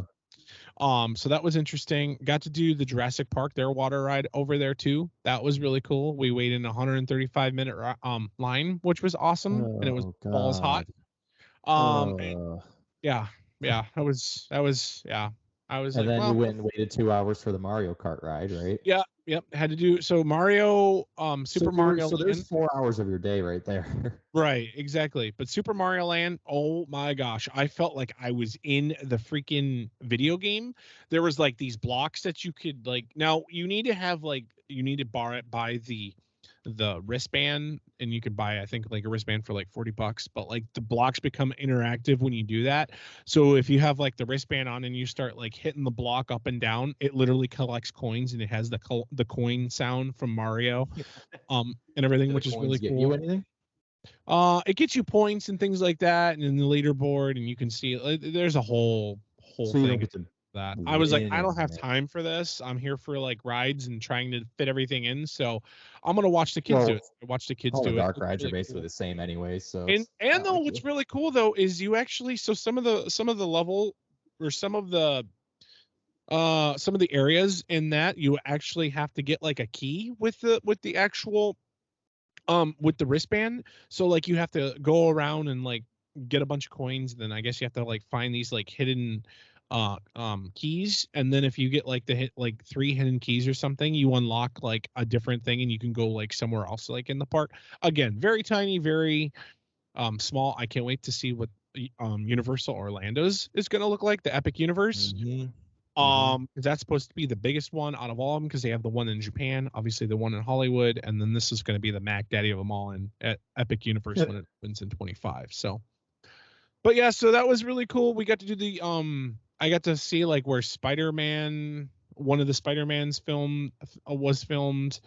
So that was interesting. Got to do the Jurassic Park, their water ride over there too. That was really cool. We waited in a 135-minute line, which was awesome, and it was balls hot. Yeah. That was I was and like, then well, you went and waited 2 hours for the Mario Kart ride, right? Yeah, yep. Had to do so Mario, Super Mario So Land. there's 4 hours of your day right there. Right, exactly. But Super Mario Land, oh my gosh, I felt like I was in the freaking video game. There was like these blocks that you could like. Now you need to buy the wristband, and you could buy, I think, like a wristband for like $40, but like the blocks become interactive when you do that. So if you have like the wristband on and you start like hitting the block up and down, it literally collects coins, and it has the coin sound from Mario and everything, which is really cool. You anything? It gets you points and things like that, and in the leaderboard, and you can see there's a whole So thing. you don't get to That I was like, I don't have time for this. I'm here for like rides and trying to fit everything in. So I'm gonna watch the kids do it. Watch the kids do it. Dark rides are basically the same anyway. So and though what's really cool though is you actually, so some of the level, or some of the areas in that, you actually have to get like a key with the actual with the wristband. So like you have to go around and like get a bunch of coins, and then I guess you have to like find these like hidden keys, and then if you get like 3 hidden keys or something, you unlock like a different thing, and you can go like somewhere else like in the park. Again, very tiny, very small. I can't wait to see what Universal Orlando's is going to look like, the Epic Universe. That's supposed to be the biggest one out of all of them, because they have the one in Japan, obviously the one in Hollywood, and then this is going to be the Mac Daddy of them all in at Epic Universe when it opens in 25. So, but yeah, so that was really cool. We got to do the I got to see like where Spider-Man, one of the Spider-Man's was filmed.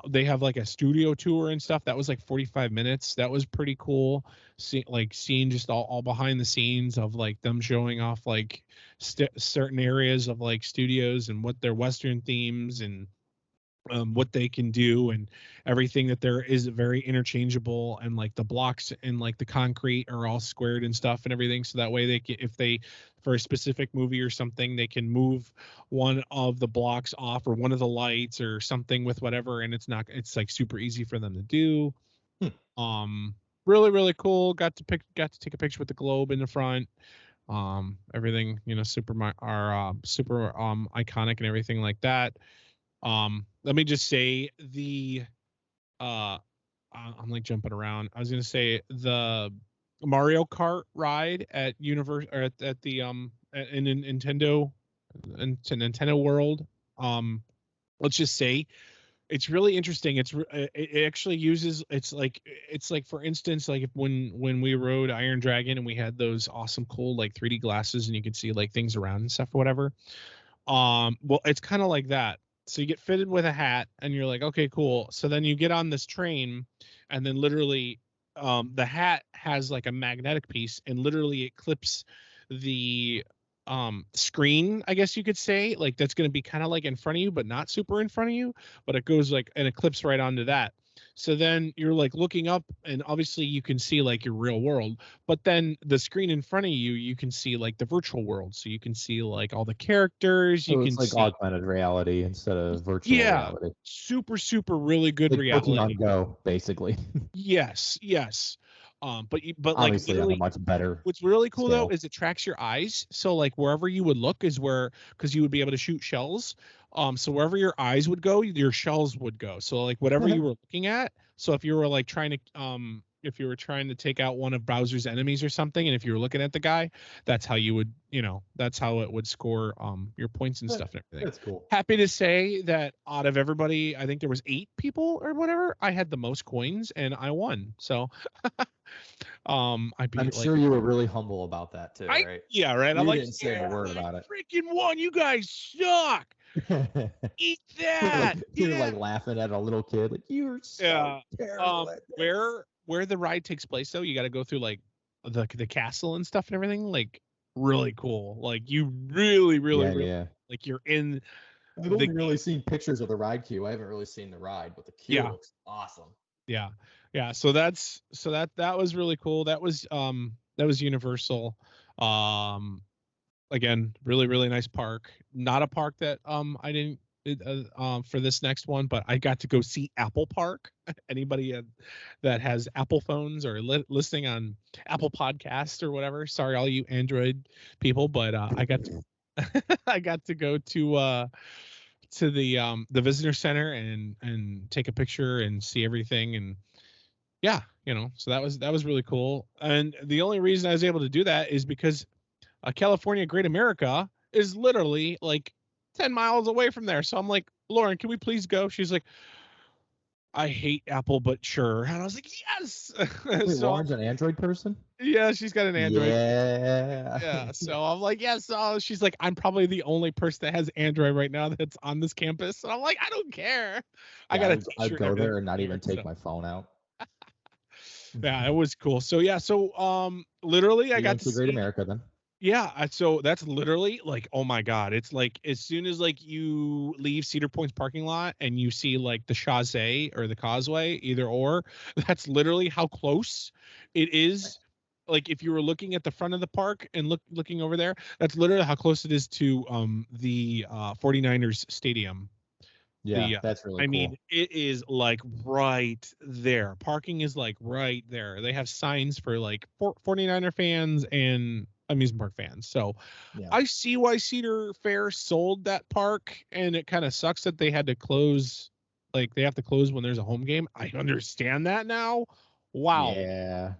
They have like a studio tour and stuff. That was like 45 minutes. That was pretty cool. Seeing just all behind the scenes of like them showing off like certain areas of like studios and what their Western themes and what they can do, and everything that there is very interchangeable, and like the blocks and like the concrete are all squared and stuff and everything, so that way they can, if they, for a specific movie or something, they can move one of the blocks off or one of the lights or something with whatever, and it's like super easy for them to do. Really, really cool. Got to take a picture with the globe in the front. Everything, super iconic and everything like that. Let me just say I'm like jumping around. I was gonna say the Mario Kart ride at Universe, or at the in Nintendo World. Let's just say it's really interesting. It actually uses, it's like for instance, like when we rode Iron Dragon and we had those awesome cool like 3D glasses and you could see like things around and stuff or whatever. Well, it's kind of like that. So you get fitted with a hat and you're like, okay, cool. So then you get on this train, and then literally the hat has like a magnetic piece, and literally it clips the screen, I guess you could say, like that's going to be kind of like in front of you, but not super in front of you, but it goes like, and it clips right onto that. So then you're like looking up, and obviously you can see like your real world, but then the screen in front of you can see like the virtual world. So you can see like all the characters. So it's like see augmented reality instead of virtual reality. Super really good like reality. Pokemon Go, basically. Yes. But obviously like on a much better. What's really cool scale. though is it tracks your eyes. So like wherever you would look is where, because you would be able to shoot shells. So wherever your eyes would go, your shells would go. So like whatever you were looking at. So if you were like trying to take out one of Bowser's enemies or something, and if you were looking at the guy, that's how you would, that's how it would score your points and stuff and everything. That's cool. Happy to say that out of everybody, I think there was 8 people or whatever, I had the most coins and I won. So I'm sure you were really humble about that too, right? Yeah, right. I'm like, didn't say a word about it. Freaking won! You guys suck. Eat that. You're like laughing at a little kid, like you're so terrible. Where the ride takes place though, you got to go through like the castle and stuff and everything. Like really cool. Like you really like you're in. I've only really seen pictures of the ride queue. I haven't really seen the ride, but the queue looks awesome. Yeah. So that was really cool. That was Universal. Again, really nice park. Not a park that I didn't for this next one, but I got to go see Apple Park. Anybody that has Apple phones or listening on Apple Podcasts or whatever, sorry all you Android people, but I got to I got to go to the visitor center and take a picture and see everything, and so that was really cool. And the only reason I was able to do that is because California Great America is literally like 10 miles away from there. So I'm like, Lauren, can we please go? She's like, I hate Apple, but sure. And I was like, yes. Wait, so, Lauren's an Android person? Yeah, she's got an Android. Yeah. So I'm like, yes. So she's like, I'm probably the only person that has Android right now that's on this campus. And I'm like, I don't care. Yeah, I'd go there and not even take my phone out. Yeah, it was cool. So literally I got to Great America then. Yeah, so that's literally like, oh my God, it's like as soon as like you leave Cedar Point's parking lot and you see like the Chazé or the Causeway, either or, that's literally how close it is. Like if you were looking at the front of the park and looking over there, that's literally how close it is to the 49ers stadium. Yeah, that's really cool. I mean, it is like right there. Parking is like right there. They have signs for like 49er fans and amusement park fans. So I see why Cedar Fair sold that park, and it kind of sucks that they had to close. Like they have to close when there's a home game. I understand that now. Wow. Yeah.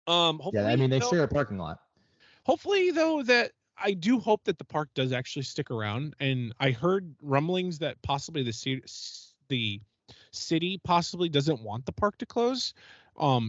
Hopefully, I mean, they share a parking lot. Hopefully, though, that I do hope that the park does actually stick around. And I heard rumblings that possibly the city possibly doesn't want the park to close.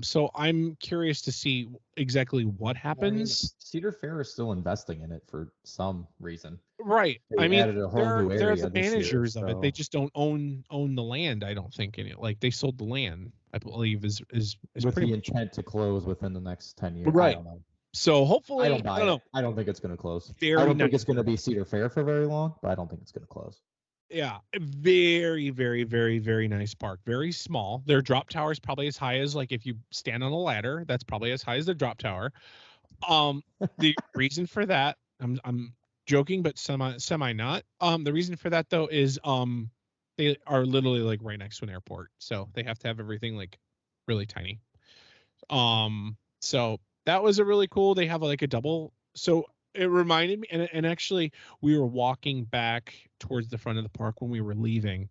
So I'm curious to see exactly what happens. Cedar Fair is still investing in it for some reason. Right. They added a whole new area they're the managers year, of it. They just don't own the land, I don't think. Like they sold the land, I believe, is with pretty the intent to close within the next 10 years. Right. I don't know. So hopefully, I don't think it's going to close. Very I don't think it's going to be Cedar Fair for very long, but I don't think it's going to close. Yeah, very, very, very, very nice park. Very small. Their drop tower is probably as high as, like, if you stand on a ladder, that's probably as high as the drop tower. The reason for that, I'm joking, but semi not. The reason for that though is they are literally like right next to an airport, so they have to have everything like really tiny. So that was a really cool. They have like a double. So it reminded me, and actually we were walking back towards the front of the park when we were leaving,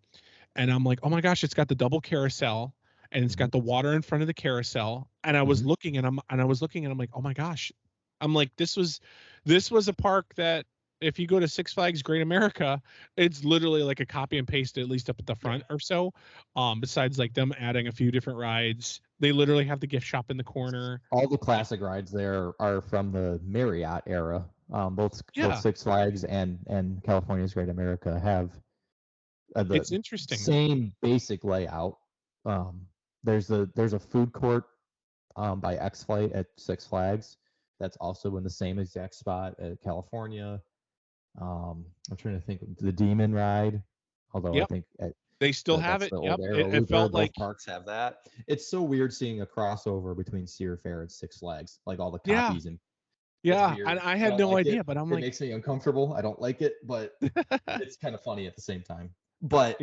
and I'm like, oh my gosh, it's got the double carousel, and it's got the water in front of the carousel. And I was looking, and I'm like, oh my gosh, I'm like, this was a park that if you go to Six Flags Great America, it's literally like a copy and paste, at least up at the front or so. Besides like them adding a few different rides, they literally have the gift shop in the corner. All the classic rides there are from the Marriott era. Both Six Flags and California's Great America have the It's interesting. same basic layout. There's a food court by X-Flight at Six Flags that's also in the same exact spot at California. I'm trying to think the Demon ride, although I think they still have it. Yep. It felt like parks have that. It's so weird seeing a crossover between Cedar Fair and Six Flags, like all the copies and and I had no idea, but I'm like, it makes me uncomfortable. I don't like it, but it's kind of funny at the same time. But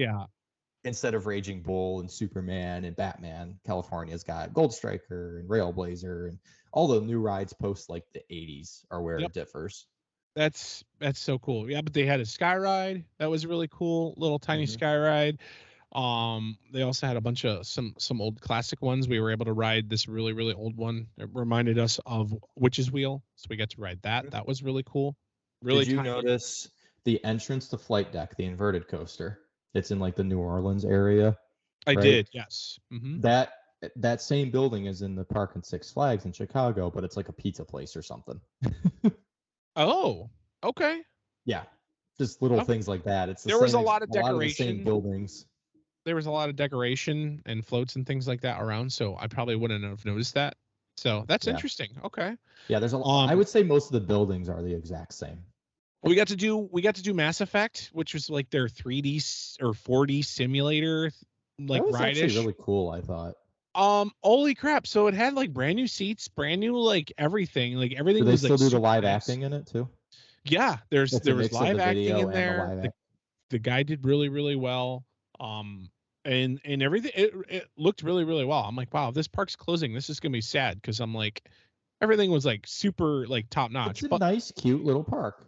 instead of Raging Bull and Superman and Batman, California's got Gold Striker and Railblazer, and all the new rides post like the 80s are where it differs. That's so cool. Yeah, but they had a sky ride that was really cool, little tiny sky ride. They also had a bunch of some old classic ones. We were able to ride this really, really old one. It reminded us of Witch's Wheel, so we got to ride that. That was really cool. Really. Did you notice the entrance to Flight Deck, the inverted coaster? It's in like the New Orleans area. I did, yes. That same building is in the park in Six Flags in Chicago, but it's like a pizza place or something. Oh, okay. Yeah, just little things like that. It's there was a lot of decoration. A lot of the same buildings. There was a lot of decoration and floats and things like that around, so I probably wouldn't have noticed that. So that's interesting. Okay. Yeah, there's a lot. I would say most of the buildings are the exact same. We got to do Mass Effect, which was like their 3D or 4D simulator, like that was ride-ish. Actually really cool, I thought. Holy crap! So it had like brand new seats, brand new like everything, like everything. Do they was still like do the live acting in it too? Yeah, there was live acting in there. The guy did really, really well. And everything it looked really, really well. I'm like, wow, if this park's closing, this is gonna be sad, because I'm like, everything was like super like top notch. It's a nice, cute little park.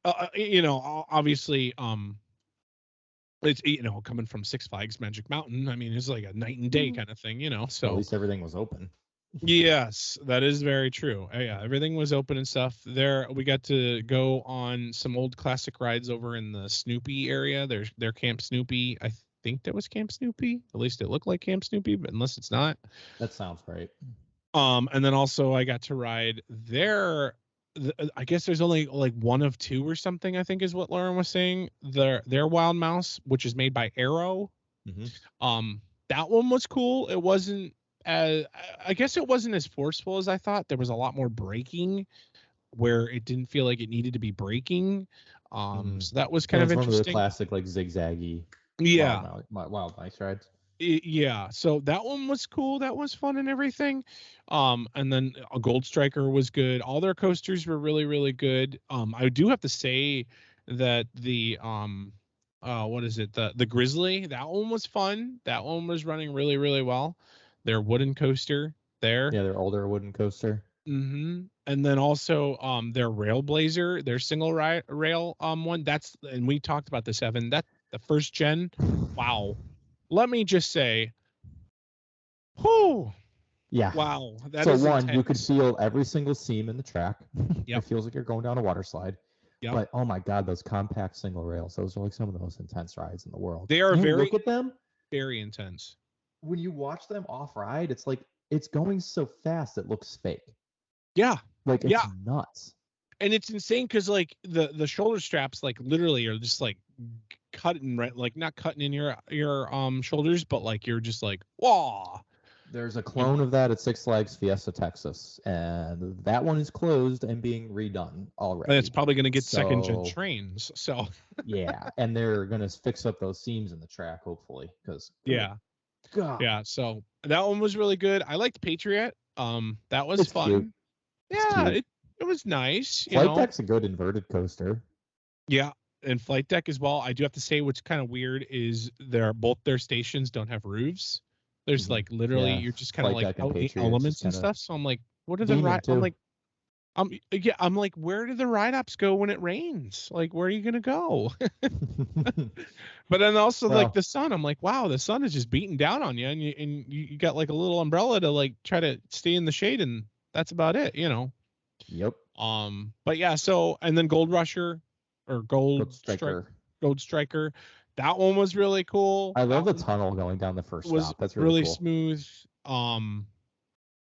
Obviously, it's coming from Six Flags Magic Mountain, I mean, it's like a night and day kind of thing, so at least everything was open. Yes, that is very true. Yeah, everything was open and stuff. There we got to go on some old classic rides over in the Snoopy area. Their Camp Snoopy. I think that was Camp Snoopy. At least it looked like Camp Snoopy, but unless it's not. That sounds right. And then also I got to ride there. I guess there's only like one of two or something, I think is what Lauren was saying. Their Wild Mouse, which is made by Arrow. That one was cool. It wasn't I guess it wasn't as forceful as I thought. There was a lot more braking where it didn't feel like it needed to be braking. So that was kind of interesting. One of the classic like zigzaggy wild mice rides. Yeah, so that one was cool. That was fun and everything. And then a Gold Striker was good. All their coasters were really, really good. I do have to say that the what is it? The Grizzly, that one was fun. That one was running really, really well. Their wooden coaster there. Yeah, their older wooden coaster. And then also their Railblazer, their single rail one. And we talked about this, Evan. That the first gen. Wow. Let me just say, whoo. Yeah. Wow. So intense. You could feel every single seam in the track. It feels like you're going down a water slide. But oh my God, those compact single rails, those are like some of the most intense rides in the world. They are look at them. Very intense. When you watch them off ride, it's like it's going so fast it looks fake. Yeah. Like it's nuts. And it's insane because like the shoulder straps like literally are just like cutting, right? Like not cutting in your shoulders, but like you're just like, whoa. There's a clone of that at Six Flags Fiesta Texas, and that one is closed and being redone already. And it's probably going to get second gen So, trains. So yeah, and they're gonna fix up those seams in the track, hopefully, because yeah, God, yeah. So that one was really good. I liked Patriot. That was it's fun. cute. It's Yeah, cute. it was nice. Flight Deck's a good inverted coaster. Yeah, and Flight Deck as well. I do have to say, what's kind of weird is both their stations don't have roofs. There's like literally Yeah, you're just kind of Flight like Deck and Patriot elements just and kinda stuff. So I'm like, what are the demon ride? too. I'm like, where do the ride ups go when it rains? Like, where are you gonna go? But then also like Well, the sun. I'm like, wow, the sun is just beating down on you, and you got like a little umbrella to like try to stay in the shade, and that's about it, you know. Yep. But yeah, so and then Gold Rusher or Gold Striker. Gold Striker, that one was really cool. I love the That one tunnel going down the first was stop. That's really cool. smooth.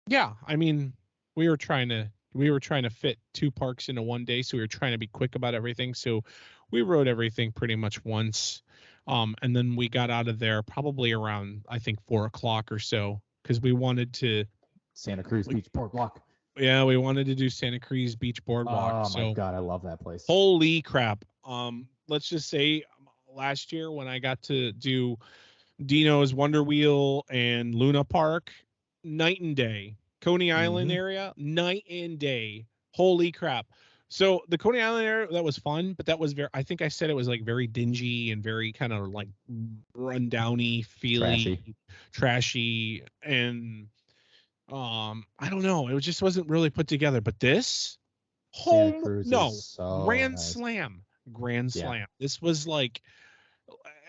Yeah, I mean, we were trying to fit 2 parks into one day, so we were trying to be quick about everything. So we rode everything pretty much once. And then we got out of there probably around, I think, 4 o'clock or so, because we wanted to Santa Cruz Beach Boardwalk. Yeah, we wanted to do Santa Cruz Beach Boardwalk. Oh So my God, I love that place. holy crap. Let's just say last year when I got to do Dino's Wonder Wheel and Luna Park, night and day. Coney Island area, night and day. Holy crap. So the Coney Island area, that was fun, but that was I think I said it was like very dingy and very kind of like rundowny, feely, trashy, and I don't know, it just wasn't really put together. But this Santa Cruz is so grand nice. slam. This was like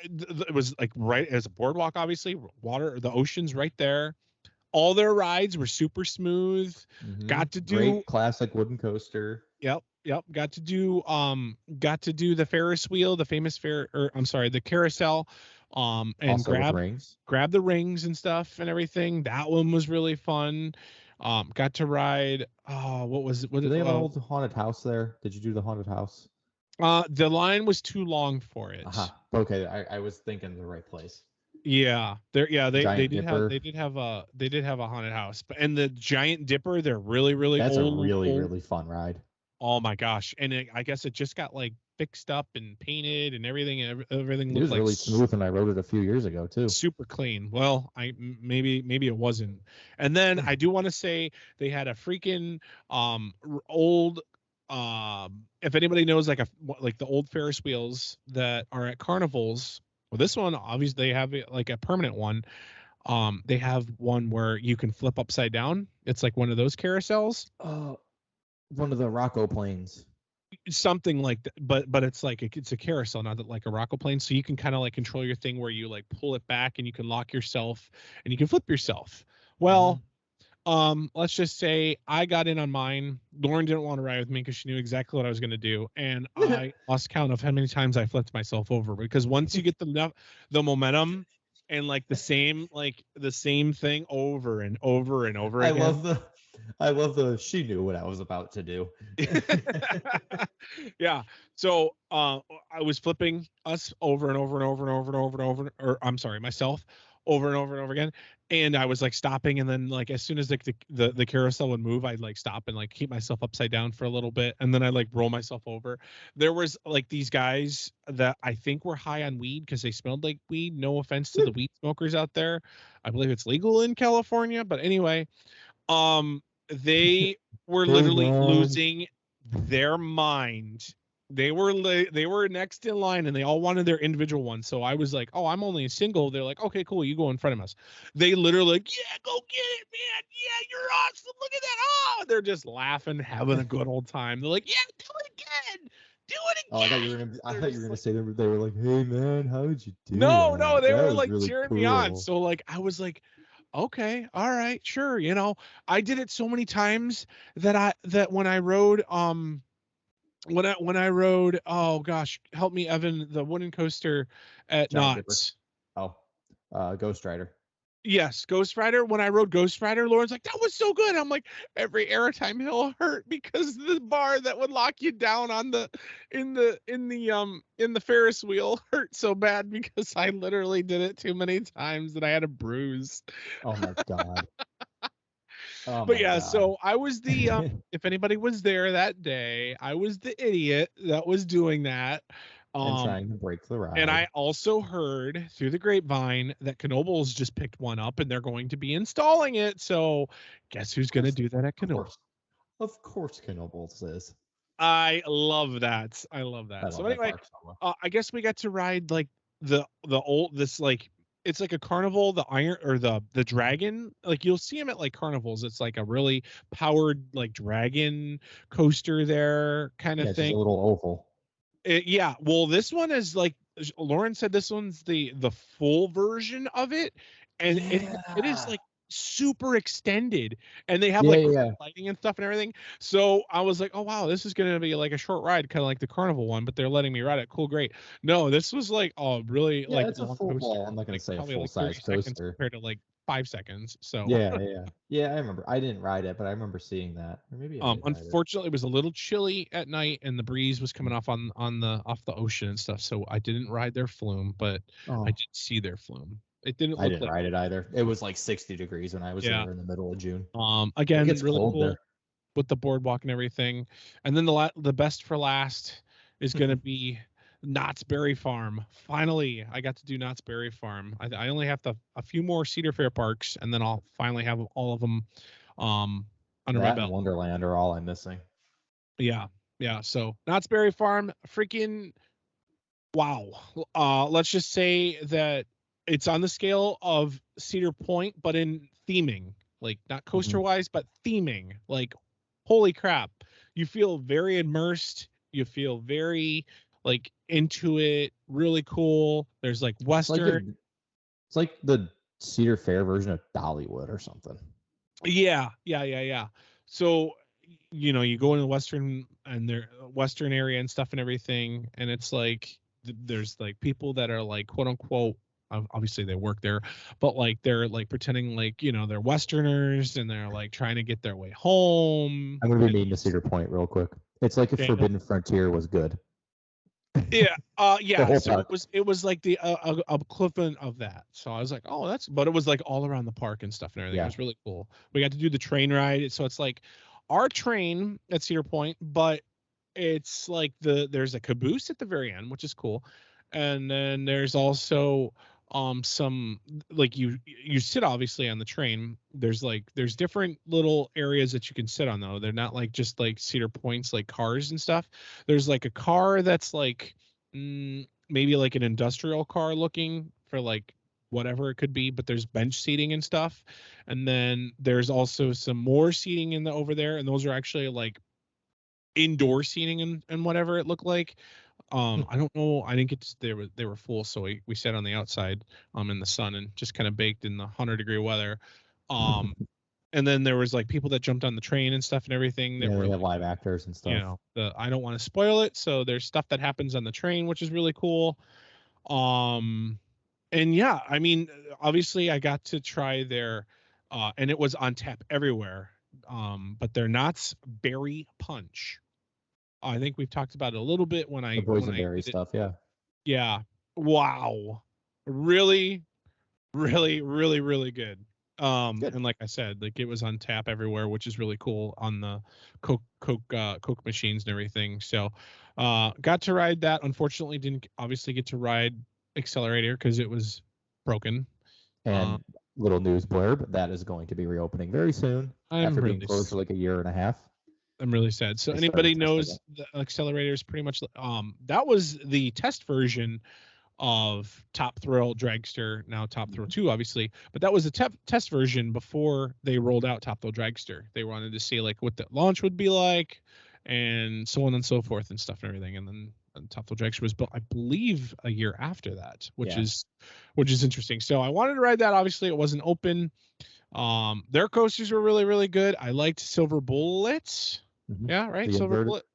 it was like right as a boardwalk, obviously, water, the ocean's right there. All their rides were super smooth. Got to do great classic wooden coaster. Yep. Got to do the Ferris wheel, the famous the carousel. And also grab the rings and stuff and everything. That one was really fun. Got to ride. What was it? Do they have an old haunted house there? Did you do the haunted house? The line was too long for it. Okay, I was thinking the right place. Yeah, they did have a haunted house, and the Giant Dipper, they're really That's old, a really fun ride. Oh my gosh. And I guess it just got like fixed up and painted and everything, and everything looked like really smooth, and I rode it a few years ago too. Super clean. Well, maybe it wasn't. And then I do want to say they had a freaking old if anybody knows like the old Ferris wheels that are at carnivals. Well, this one obviously they have like a permanent one. They have one where you can flip upside down. It's like one of those carousels. One of the Rocco planes. Something like that, but it's like it's a carousel, not like a Rocco plane. So you can kind of like control your thing where you like pull it back and you can lock yourself and you can flip yourself. Well, let's just say I got in on mine. Lauren didn't want to ride with me because she knew exactly what I was going to do, and I lost count of how many times I flipped myself over, because once you get the momentum and like the same thing over and over and over again. I love the she knew what I was about to do. Yeah. So I was flipping us over and over and over and over and over and over, or I'm sorry, myself over and over and over again. And I was like stopping, and then like as soon as the carousel would move, I'd like stop and like keep myself upside down for a little bit, and then I like roll myself over. There was like these guys that I think were high on weed because they smelled like weed. No offense to the weed smokers out there. I believe it's legal in California, but anyway, they were literally losing their mind. They were next in line, and they all wanted their individual one. So I was like, "Oh, I'm only a single." They're like, "Okay, cool, you go in front of us." They literally like, "Yeah, go get it, man. Yeah, you're awesome. Look at that." Oh, they're just laughing, having a good old time. They're like, "Yeah, do it again. Do it again." Oh, I thought you were gonna say they were like, "Hey man, how did you do?" No, they that were like really cheering cool. me on. So like I was like, okay, all right, sure. You know, I did it so many times that when I rode when I rode, oh gosh, help me, Evan, the wooden coaster at Giant Knott's. Dipper. Ghost Rider. Yes, Ghost Rider. When I rode Ghost Rider, Lauren's like, that was so good. I'm like, every airtime hill hurt because the bar that would lock you down on the in the Ferris wheel hurt so bad because I literally did it too many times that I had a bruise. Oh my god. Oh But my yeah, god. so I was the if anybody was there that day, I was the idiot that was doing that. And trying to break the ride. And I also heard through the grapevine that Knoebels just picked one up and they're going to be installing it. So guess who's going to do that at Knoebels? Of course, Knoebels is. I love that. I love that. So anyway, I guess we got to ride like the old this like it's like a carnival, the iron or the dragon. Like you'll see them at like carnivals. It's like a really powered like dragon coaster there kind of thing. Just a little oval. Yeah, well, this one is like Lauren said. This one's the full version of it, and it is like super extended, and they have lighting and stuff and everything. So I was like, oh wow, this is gonna be like a short ride, kind of like the carnival one, but they're letting me ride it. Cool, great. No, this was like really like it's a full ball. I'm not gonna say a full size coaster compared to like 5 seconds. So yeah, I remember. I didn't ride it, but I remember seeing that. Or maybe unfortunately, it was a little chilly at night, and the breeze was coming off off the ocean and stuff. So I didn't ride their flume, but I did see their flume. It didn't. I didn't ride it either. It was like 60 degrees when I was there in the middle of June. Again, it's really cool with the boardwalk and everything. And then the best for last is going to be Knott's Berry Farm. Finally, I got to do Knott's Berry Farm. I only have a few more Cedar Fair parks, and then I'll finally have all of them under my belt. Wonderland are all I'm missing. Yeah. So Knott's Berry Farm, freaking wow. Let's just say that it's on the scale of Cedar Point, but in theming, like not coaster wise, but theming. Like, holy crap! You feel very immersed. You feel very like into it. Really cool. There's like Western. It's like the Cedar Fair version of Dollywood or something. Yeah. So, you go in the Western area and stuff and everything, and it's like there's like people that are like quote unquote. Obviously they work there, but like they're like pretending like they're Westerners and they're like trying to get their way home. I'm gonna be mean to Cedar Point real quick. It's like if Forbidden Frontier was good. Yeah. So it was like the equivalent of that. So I was like, oh, but it was like all around the park and stuff and everything. It was really cool. We got to do the train ride. So it's like our train at Cedar Point, but it's like there's a caboose at the very end, which is cool. And then there's also some like you sit obviously on the train. There's different little areas that you can sit on though. They're not like just like Cedar Point's like cars and stuff. There's like a car that's like maybe like an industrial car looking for like whatever it could be, but there's bench seating and stuff. And then there's also some more seating over there, and those are actually like indoor seating and whatever it looked like. I don't know. I didn't get to. They were full, so we sat on the outside in the sun and just kind of baked in the 100-degree weather. And then there was like people that jumped on the train and stuff and everything. They have live actors and stuff. I don't want to spoil it, so there's stuff that happens on the train, which is really cool. And yeah, I mean, obviously I got to try their and it was on tap everywhere. But their Knott's Berry Punch. I think we've talked about it a little bit when I boysenberry stuff. Yeah. Wow. Really, really, really, really good. Good. And like I said, like it was on tap everywhere, which is really cool on the Coke machines and everything. So, got to ride that. Unfortunately, didn't obviously get to ride Accelerator because it was broken. And little news blurb, that is going to be reopening very soon after being closed for like a year and a half. I'm really sad. So anybody knows the Accelerator is pretty much that was the test version of Top Thrill Dragster, now Top Thrill 2 obviously, but that was the test version before they rolled out Top Thrill Dragster. They wanted to see like what the launch would be like and so on and so forth and stuff and everything. And then Top Thrill Dragster was built, I believe, a year after that, which is interesting. So I wanted to ride that. Obviously it wasn't open. Their coasters were really, really good. I liked Silver Bullet. Yeah, right. Silver Bullet.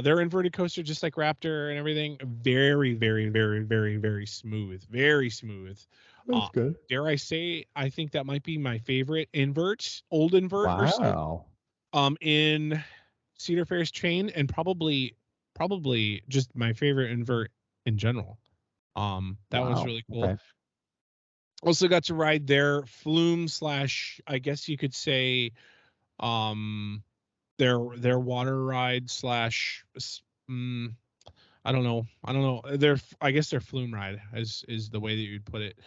They're inverted coaster, just like Raptor and everything. Very, very, very, very, very smooth. Very smooth. That's good. Dare I say, I think that might be my favorite invert, old invert or so. Wow. In Cedar Fair's chain, and probably just my favorite invert in general. That was Wow. really cool. Okay. Also got to ride their flume / I guess you could say, their water ride / I don't know. I guess their flume ride is the way that you'd put it.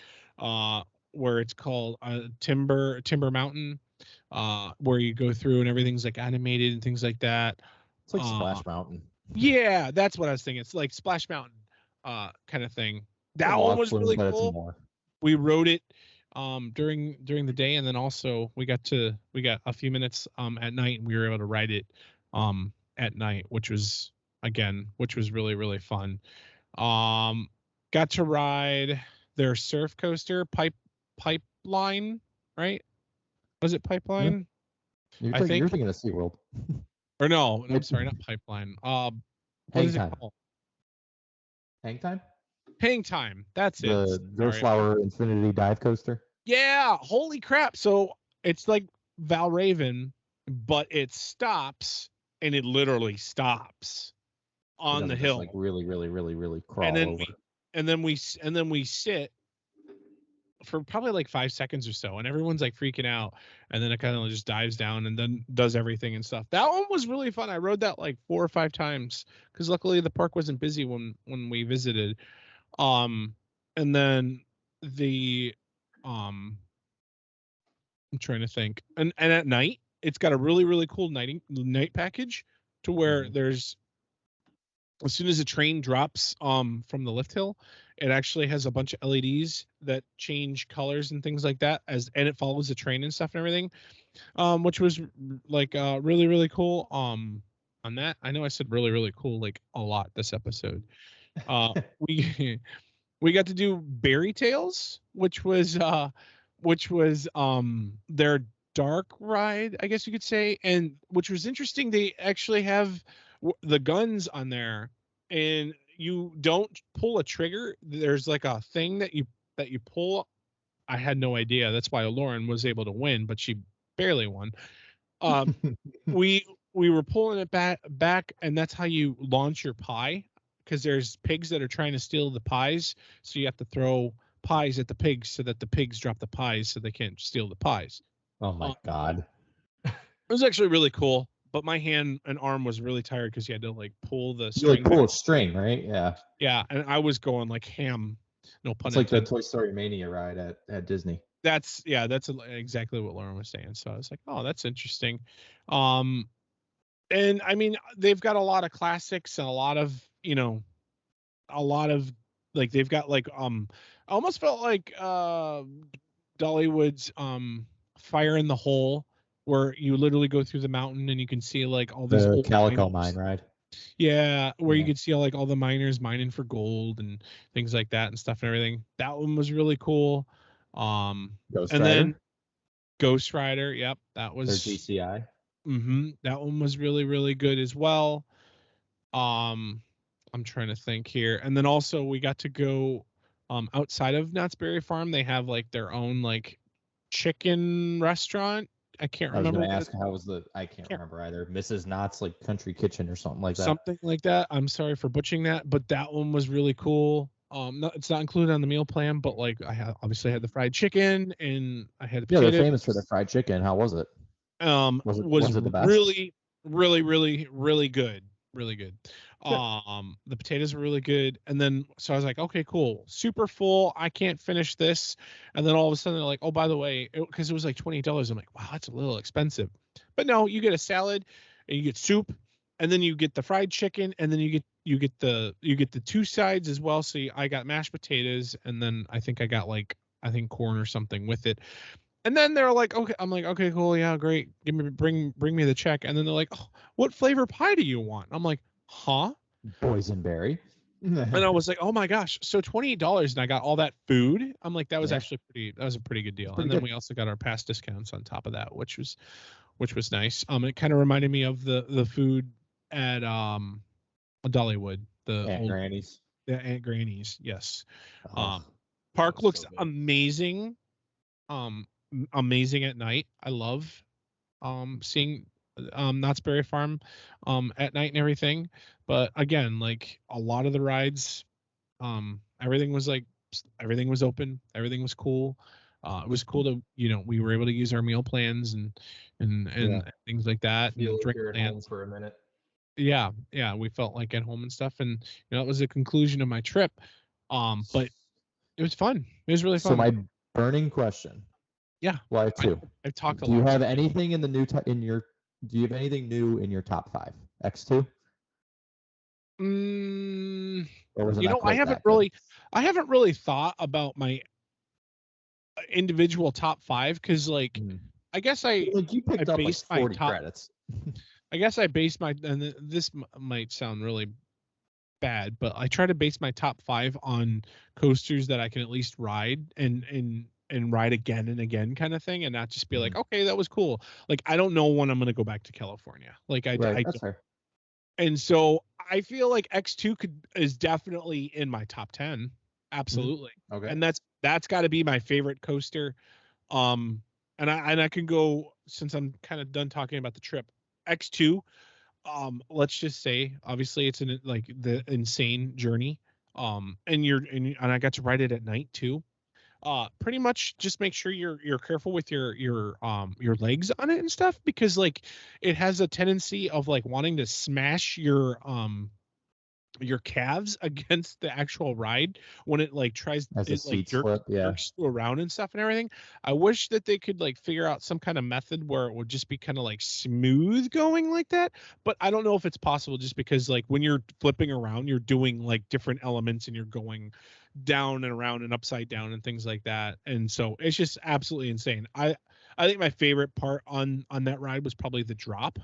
Where it's called Timber Mountain, where you go through and everything's like animated and things like that. It's like Splash Mountain. Yeah, that's what I was thinking. It's like Splash Mountain, kind of thing. That A one log was flume, really but it's cool. more. We rode it during the day, and then also we got a few minutes at night, and we were able to ride it at night, which was really, really fun. Got to ride their surf coaster, pipeline, right? Was it Pipeline? You're I think. thinking of SeaWorld. Or no, I'm sorry, not Pipeline. What is it called? Hang Time? Hang Time. That's it. The Gerslauer Infinity Dive Coaster. Yeah, holy crap. So it's like Valraven, but it stops, and it literally stops on the hill. Like really, really, really, really crawl over. And then we sit for probably like 5 seconds or so, and everyone's like freaking out, and then it kind of just dives down and then does everything and stuff. That one was really fun. I rode that like 4 or 5 times because luckily the park wasn't busy when we visited. And then I'm trying to think, and at night it's got a really, really cool night package to where there's, as soon as the train drops from the lift hill, it actually has a bunch of LEDs that change colors and things like that, and it follows the train and stuff and everything, which was like really, really cool. On that, I know I said really, really cool like a lot this episode. We got to do Berry Tales, which was their dark ride, I guess you could say, and which was interesting. They actually have the guns on there, and you don't pull a trigger. There's like a thing that you pull. I had no idea. That's why Lauren was able to win, but she barely won. We were pulling it back, and that's how you launch your pie, because there's pigs that are trying to steal the pies, so you have to throw pies at the pigs so that the pigs drop the pies so they can't steal the pies. Oh my God. It was actually really cool, but my hand and arm was really tired because you had to like pull the string. You like pull a string, right? Yeah. Yeah, and I was going like ham. No pun intended. It's like the Toy Story Mania ride at Disney. That's exactly what Lauren was saying. So I was like, oh, that's interesting. And I mean, they've got a lot of classics and a lot of like, they've got like I almost felt like Dollywood's Fire in the Hole, where you literally go through the mountain and you can see like all these old Calico mine ride. Yeah, where you could see like all the miners mining for gold and things like that and stuff and everything. That one was really cool. Then Ghost Rider, yep, that was their GCI. That one was really, really good as well. I'm trying to think here. And then also we got to go outside of Knott's Berry Farm. They have like their own like chicken restaurant. I can't remember. I was going to ask I can't remember either. Mrs. Knott's like Country Kitchen or something like that. Something like that. I'm sorry for butchering that, but that one was really cool. It's not included on the meal plan, but like I obviously had the fried chicken and I had the potatoes. They're famous for the fried chicken. How was it? Was it the best? Really, really, really, really good. Really good. Sure. The potatoes were really good. And then, so I was like, okay, cool. Super full. I can't finish this. And then all of a sudden they're like, oh, by the way, because it was like $28. I'm like, wow, that's a little expensive. But no, you get a salad and you get soup, and then you get the fried chicken, and then you get the 2 sides as well. So I got mashed potatoes, and then I think I got corn or something with it. And then they're like, okay, I'm like, okay, cool, yeah, great. Bring me the check. And then they're like, oh, what flavor pie do you want? I'm like, huh? Boysenberry. And I was like, oh my gosh, so $28 and I got all that food. I'm like, that was actually a pretty good deal. And then we also got our past discounts on top of that, which was nice. It kind of reminded me of the food at Dollywood, the Aunt old Granny's. Aunt Granny's. Yes. Oh, Park was looks so good. amazing. Amazing at night. I love seeing Knott's Berry Farm at night and everything. But again, like a lot of the rides, everything was open, everything was cool. It was cool to, we were able to use our meal plans and things like that, Feel and like drink you're at plans. home for a minute. Yeah, we felt like at home and stuff, and it was the conclusion of my trip. But it was fun. It was really fun. So my burning question. Yeah. Well, I have two. I've talked a Do lot. you have anything in the new do you have anything new in your top 5? X2? Or was it not I quite that good? I haven't really thought about my individual top 5 because, like, I guess Like you picked up like based 40 my top. credits. I guess I based my, and this might sound really bad, but I try to base my top 5 on coasters that I can at least ride and ride again and again, kind of thing, and not just be like, okay, that was cool. Like, I don't know when I'm gonna go back to California. Like, I That's fair. And so I feel like X2 is definitely in my top 10. Absolutely. Okay. And that's got to be my favorite coaster. And I can go, since I'm kind of done talking about the trip. X2, let's just say, obviously it's the insane journey. And I got to ride it at night too. Pretty much just make sure you're careful with your legs on it and stuff, because like it has a tendency of like wanting to smash your calves against the actual ride when it like tries jerks around and stuff and everything. I wish that they could like figure out some kind of method where it would just be kind of like smooth going like that, but I don't know if it's possible, just because like when you're flipping around, you're doing like different elements and you're going down and around and upside down and things like that, and so it's just absolutely insane. I think my favorite part on that ride was probably the drop.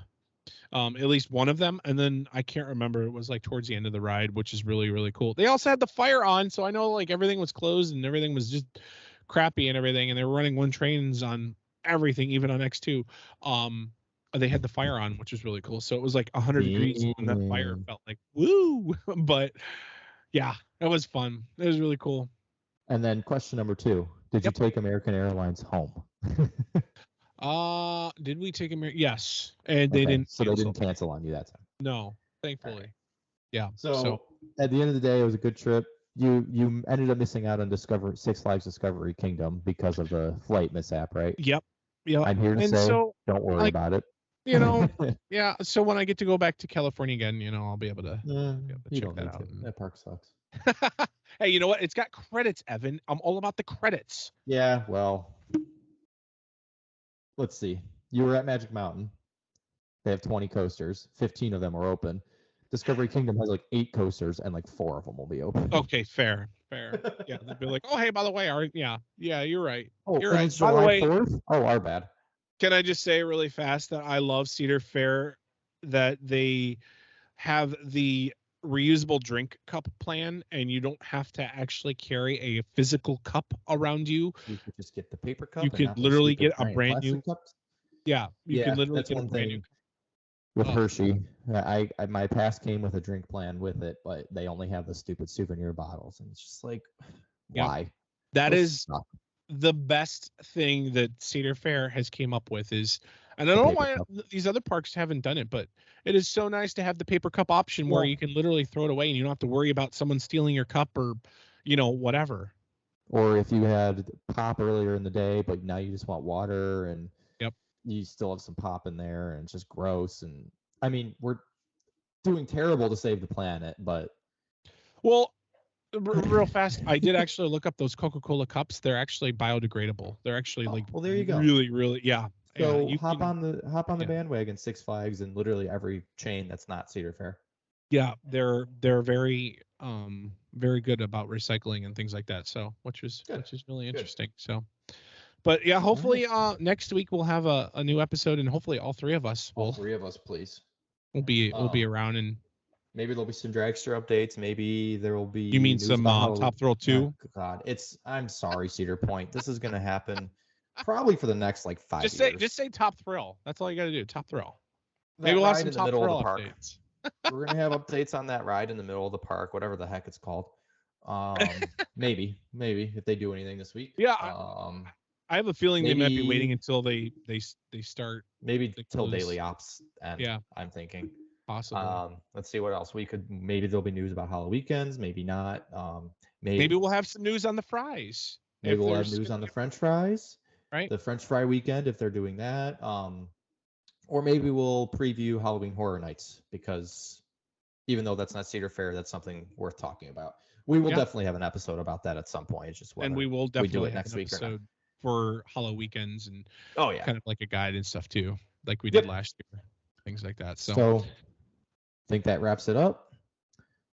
At least one of them, and then I can't remember, it was like towards the end of the ride, which is really, really cool. They also had the fire on, so I know like everything was closed and everything was just crappy and everything, and they were running one trains on everything, even on X2. They had the fire on, which was really cool, so it was like 100 degrees and that fire felt like woo. But yeah, it was fun. It was really cool. And then question number 2, did you take American Airlines home? Did we take American? Yes, and they didn't. So they didn't cancel on you that time. No, thankfully. Right. Yeah. So at the end of the day, it was a good trip. You ended up missing out on Six Flags Discovery Kingdom because of the flight mishap, right? Yep. I'm here to say, don't worry about it. Yeah. So when I get to go back to California again, I'll be able to, check that out. That park sucks. Hey, you know what? It's got credits, Evan. I'm all about the credits. Yeah. Well, let's see. You were at Magic Mountain. They have 20 coasters. 15 of them are open. Discovery Kingdom has like 8 coasters, and like 4 of them will be open. Okay, fair. Yeah, they'd be like, oh, hey, by the way, you're right. Oh, you're right. It's July 4th? Oh, our bad. Can I just say really fast that I love Cedar Fair, that they have the reusable drink cup plan, and you don't have to actually carry a physical cup around you. You could just get the paper cup. You could literally get a brand new cups. Yeah, you can literally get a brand new. With Hershey, I my pass came with a drink plan with it, but they only have the stupid souvenir bottles, and it's just like, why? That is the best thing that Cedar Fair has came up with is, and I don't know why these other parks haven't done it, but it is so nice to have the paper cup option where you can literally throw it away and you don't have to worry about someone stealing your cup or, whatever. Or if you had pop earlier in the day, but now you just want water, and you still have some pop in there, and it's just gross. And I mean, we're doing terrible to save the planet, but real fast, I did actually look up those Coca-Cola cups. They're actually biodegradable. They're actually there you go. Really, really, yeah. So hop on the bandwagon, Six Flags, and literally every chain that's not Cedar Fair. Yeah, they're very very good about recycling and things like that. So which is really interesting. So, but yeah, hopefully next week we'll have a new episode, and hopefully all 3 of us please. We'll be around, and maybe there'll be some dragster updates. Maybe there will be. You mean some Top Thrill 2? Oh, God, I'm sorry, Cedar Point. This is gonna happen probably for the next like 5 years. Just say Top Thrill. That's all you got to do. Top Thrill. Maybe we'll have some Top Thrill updates. We're gonna have updates on that ride in the middle of the park, whatever the heck it's called. Maybe if they do anything this week. Yeah, I have a feeling they might be waiting maybe- until they start. Maybe They till close. daily ops end. Yeah. I'm thinking. Possibly. Let's see what else we could. Maybe there'll be news about Halloween weekends. Maybe not. Maybe we'll have some news on the fries. Maybe if we'll have there's news gonna on the be- French fries. Right. The French fry weekend if they're doing that. Or maybe we'll preview Halloween Horror Nights because even though that's not Cedar Fair, that's something worth talking about. We will definitely have an episode about that at some point. It's just whether And we will definitely do it have next an week or not. episode for Halloween weekends and Oh yeah. kind of like a guide and stuff too, like we Yep. did last year, things like that. So I think that wraps it up.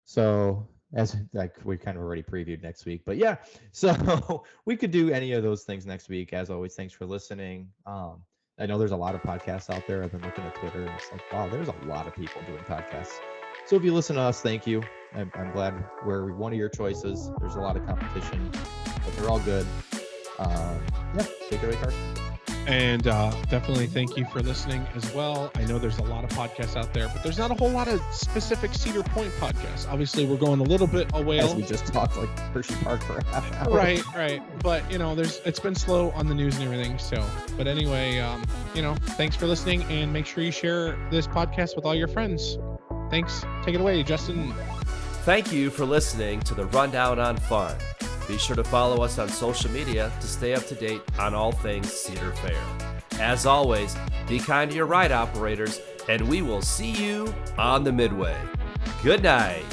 So as like we kind of already previewed next week, but yeah, so we could do any of those things next week. As always, thanks for listening. I know there's a lot of podcasts out there. I've been looking at Twitter and it's like, wow, there's a lot of people doing podcasts. So if you listen to us, thank you. I'm glad we're one of your choices. There's a lot of competition, but they're all good. Yeah, take it away, Carsten. And definitely thank you for listening as well. I know there's a lot of podcasts out there, but there's not a whole lot of specific Cedar Point podcasts. Obviously, we're going a little bit away. As we just talked like Hersheypark for a half hour. Right. But it's been slow on the news and everything. So, but anyway, thanks for listening, and make sure you share this podcast with all your friends. Thanks. Take it away, Justin. Thank you for listening to the Rundown on Fun. Be sure to follow us on social media to stay up to date on all things Cedar Fair. As always, be kind to your ride operators, and we will see you on the Midway. Good night.